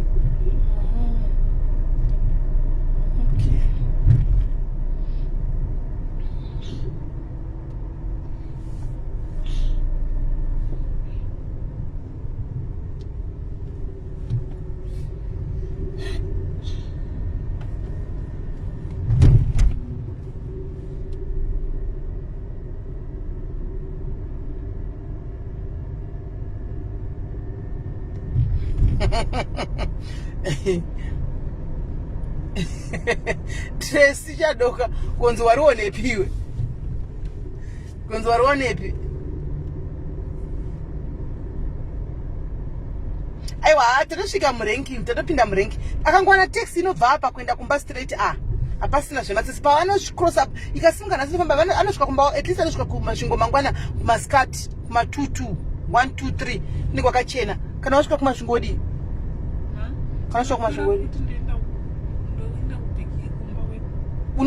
Tracy chadoka konzo warionepiwe. Konzo warionepi. Aiwa tatosvika murenki, tatopinda murenki. Akangwana taxi inobva apa kuenda kumba straight hapasina zvematsitsi pavanoscross up ikasunga nasi famba anosvika kumba at least anosvika kumasvingo mangwana kumaskati kuma22 1 2 3 ni kwakachena kana wasvika kumasvingo odi kana wasvika kumasvingo odi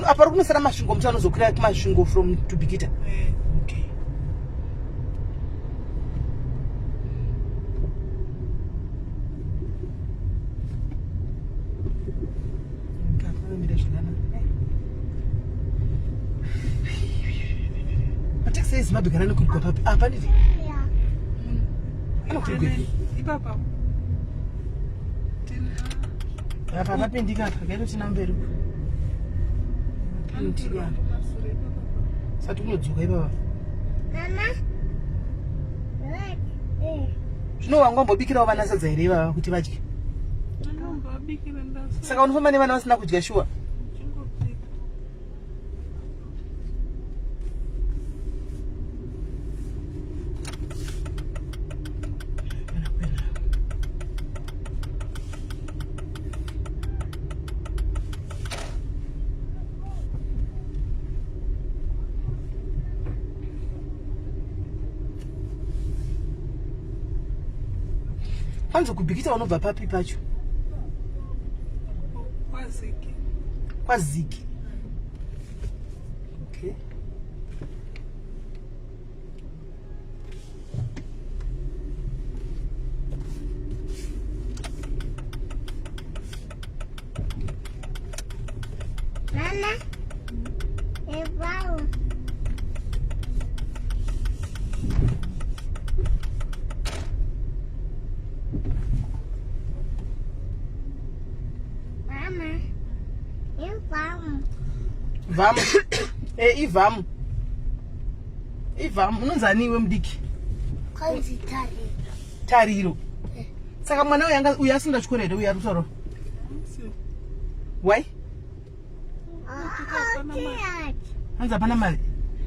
apari kunosara masvingo muti anozokwira kumasvingo from to Bikita. Okay. Says my big and could go up. I did. I don't think Papa. Papa Pindica, forget it in Amberu. Satu to Mama. No, I'm going to be killed over another river with Tibaji. Second woman never knows now with Yeshua. Kwanza kubikita unobva papi pacho? Kwaziki. Kwaziki. Okay. Mama. Wow. Vamos. Ivamu. Ivamu. Unonzani iwe mdiki? Kwanzi Tariro. Saka mwana uyanga uyasunda chikorede uyarutoro. Why? Hanza pana mali.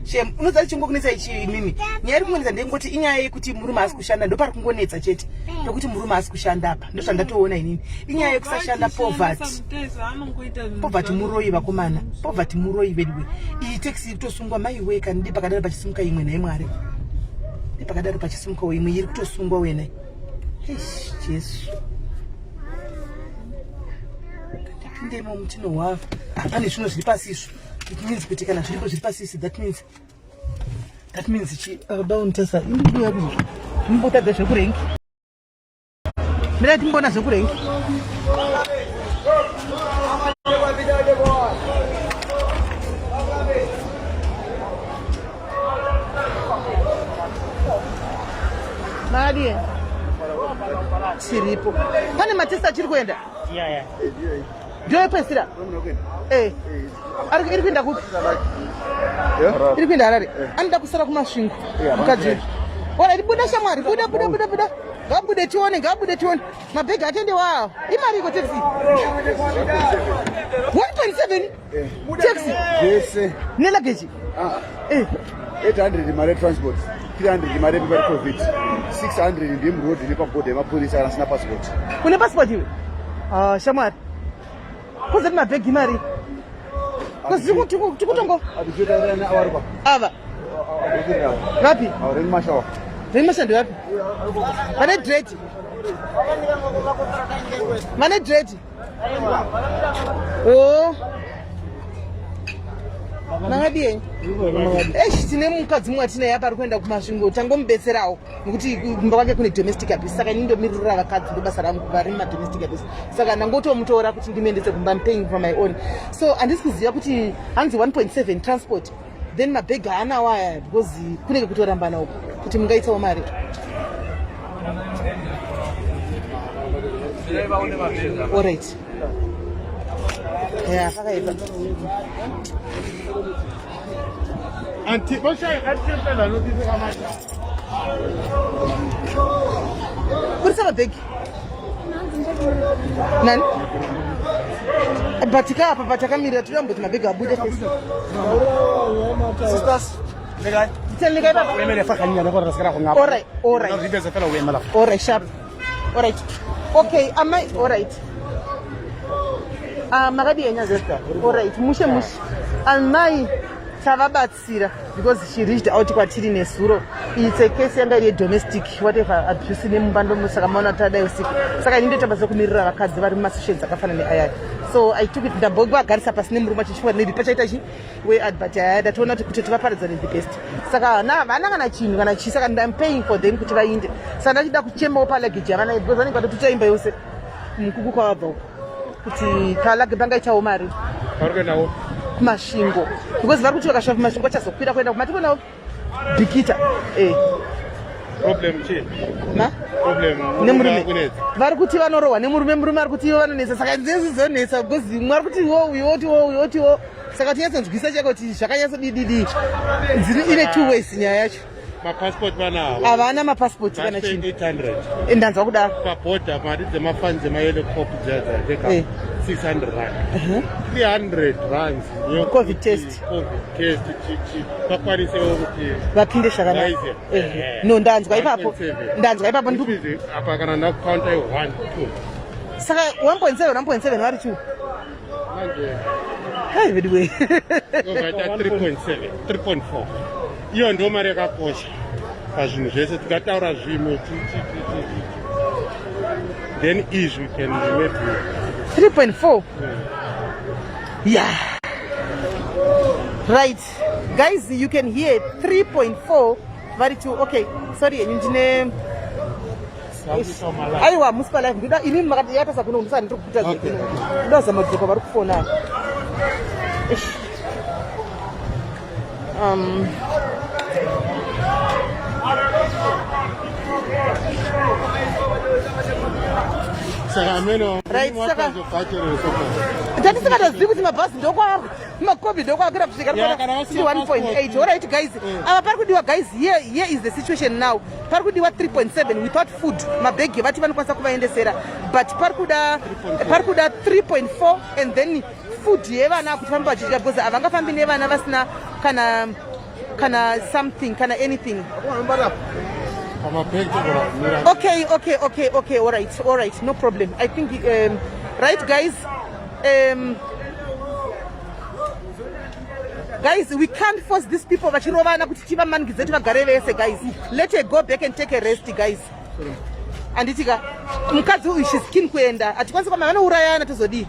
Shem, unozali chingokunetsa ichi mimi. Nyari kumoneza ndengoti inyaya yekuti murume asi kushanda ndo pari kungonetsa chete. Ndokuti murume asi kushanda apa. Ndo zvandatoona inini. Inyaya yekusashanda poverty. Poverty muroi vakomana. Poverty muroi vedwe. Iyi taxi tosungwa mai we kandi pakadara pachisimuka imwe naye Mwari. nepakadaro pachisumuka imwe iri kutosungwa wena. Jesu. Ndipindemo mutino wavo. Pane zvinhu zviri pasi izvo. It means kuti kana zviripo zviri pasi isi, that means chi down tesa. Indikuya kuzo. Mbotadza zvekurengi. Mira timbona zvekurengi. Mari. Chiripo. Pane matesta chiri kuenda? Yeah. Ndio pesira. Ari kuenda kuti? Iri kuenda Harare. Anoda kusara kumasvingo. Mukadzi. Ora ibuda shamwari, buda. Ngabude tione. Mabhegi atende wawo. Imari iko taxi. 1.7. Taxi. Yes. Ne luggage. 800 mare transport. 300 mare people COVID. 600 ndim road ni paboda emapolisa asina passport. Une passport iwe? Shamwari. Kuze mabhegi mari. Tikutongo. Abijota awari kwa. Ava. Wapi? Awari mashawa. Mashando wapi? Mane dread. Oh. Nakadie. Tine mukadzi mwatina yapa ari kuenda kumasvingo tangomubetserawo nekuti kumba kwake kune domestic abuse saka nindomirira vakadzi ndobasa rangu vari madomestic abuse saka ndangotomutora kuti ndimuendese kumba I'm paying for my own. So handisi kuziva kuti hanzi 1.7 transport then mabhegi haana waya because kunenge kutorambana uko kuti mungaitsawo mari. Alright. Yeah, pakaipa. Kurisa mabhegi? Nani? Batika apa patakamira tuyamboti mabhegi abude first. Sisters, legai. Legai baba. Wemele fakanya na kora skara ngapa. Alright, sharp. Alright. Okay, am I alright? Makadi yenyazesta. Alright, mushe. Almai tavabatsira because she reached out kwatiri nesuro. It's a case yanga iri domestic whatever abuse nemubando musaka maona tada usiku. Saka ndinde tabaza kumirira vakadzi vari masocials akafana neaya. So I took it ndabogwa garisa pasi nemurume chichwa nedipachaita chi we advert dataona kuti tivaparidza the best. Saka vana kana chinhu kana chi saka I'm paying for them kuti vainde. Saka ndachida kuchemawo paluggage yavana because vanenge vatotutaimba yose mukuku kwavabva kuti kalage bangaitawo mari. Varikuendawo kumasvingo because vari kuti vakasvika kumasvingo vachazokwira kuenda kumatikonawo bhikita. problem chi nemurume vari kuti vanorohwa nemurume ari kuti ivo vanonetsa saka ndezizonetsa because mwari kuti iwotiwo saka tinyatsonzwisa chako kuti zvakanyatsodididi ine 2 ways nyaya yacho. mapassport vanawo havana mapassport kana chinhu 800 ndanzwa kudaro pabhodha mari dzemafani dzemahelicopter dzadza 600 rand 300 rands covid test vakwanisewo kuti vapinde zvakanaka. No, ndanzwa ipapo apa kana ndakukaunta 1 2 saka 1.7 vari 2 hai vidiwe ovaita 3.4 iyo ndo mari yakakosha pazvinhu zvese tikataura zvimwe then izvi we can maybe 3.4 yeah right guys you can hear 3.4 vari 2 okay sorry ndine aiwa musipa live ndida ini makati yatasa kuno ndisani ndiri kuita zvekino ndazama kudzoka vari kufona ndatisikatazivi kuti mabhazi ndokwaari makobi ndokwaakira kusvika 1.8 alright guys apa pari kudiwa guys here is the situation now pari kudiwa 3.7 without food mabhegi vati vanokwanisa kuvaendesera but pari kuda 3.4 and then food yevana kuti vambe vachidya because havangafambi nevana vasina kana something kana anything. Okay, all right, no problem. I think right guys Guys, we can't force these people vachirovana kuti tivamanikize tivagare vese, guys. Let her go back and take a rest, guys. Anditika mukadzi uyu she's keen kuenda atikwanisa kwama vanourayana tozodii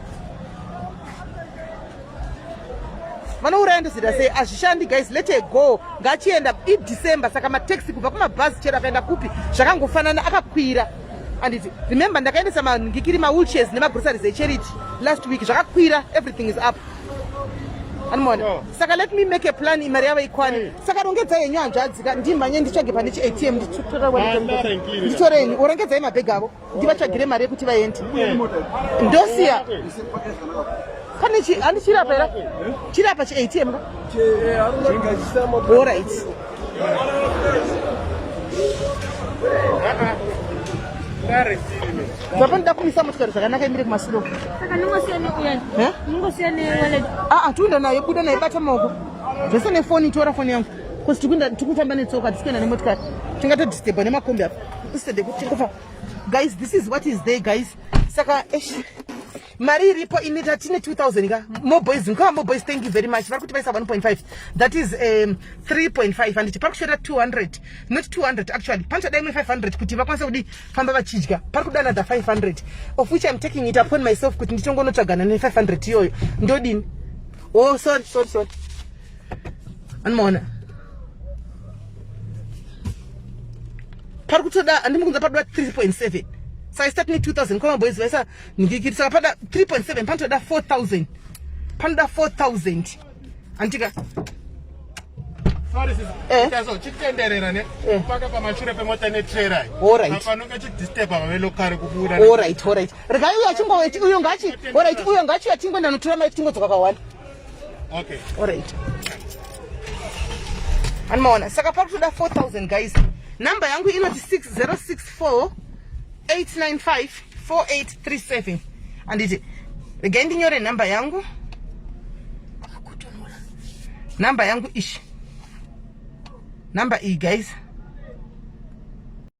vanourayana tozida sei azvishandi, guys. Let her go. Ngachienda iDecember saka mataxi kubva kumabhazi chero akaenda kupi zvakangofanana akakwira. Anditi remember ndakaendesa mangikiri mawheelchairs nemagroceries echarity last week zvakakwira, everything is up. Anmona saka let me make a plan imari yava ikwane saka rongedza yenyu hanzvadzika ndimhanye ndichage pane chi-ATM nditoreni urongedzai mabhegi avo ndivatsvagire mari yekuti vaende ndosiya pane handichirapa era chirapa chi-ATM ka alright. Zapanda kumisa motikari zvakanaka imire kumasuro. Saka ningosiyane uyani. Ningosiyane wallet. Tuenda nayo buda nayo bata maoko. Zvese nefoni tora foni yangu. Kosi tikufamba netsoka tisikuenda nemotikari. Tingato disturb nemakombi apa. Instead kuti kufa. Guys, this is what is there, guys. Saka mari iripo inita tine 2000 ka. More boys, thank you very much. Vari kuti vaisa 1.5. That is 3.5 and tipakushora 200. Not 200 actually. Pancha daimwe 500 kuti vakwanisa kudi famba vachidya. Pari kudana da 500. Of which I'm taking it upon myself kuti ndichongonotsvagana ne 500 iyoyo. Ndodini. Oh, sorry. Anmaona. Pari kutoda andimukunza padwa 3.7. So I start need 2,000. Come on, boys. Vaisa ngikiri saka pada 3.7. Panto da 4,000. Panda 4,000. Antika. Sorry, sis. Itazo chitenderera ne. Paka pa mashure pe mota ne trailer. All right. Apa nonga chidisturb avelo kare kubuda. All right. Regai uya chingo wechi uyo ngachi. All right. Uyo ngachi atingo ndanotora mai tingo tsoka kawanda. Okay. All right. Anmaona. Saka pakuto da 4,000, guys. Number yangu inoti 6064 895-4837 anditi regai ndinyore namba yangu ishi namba iyi, guys.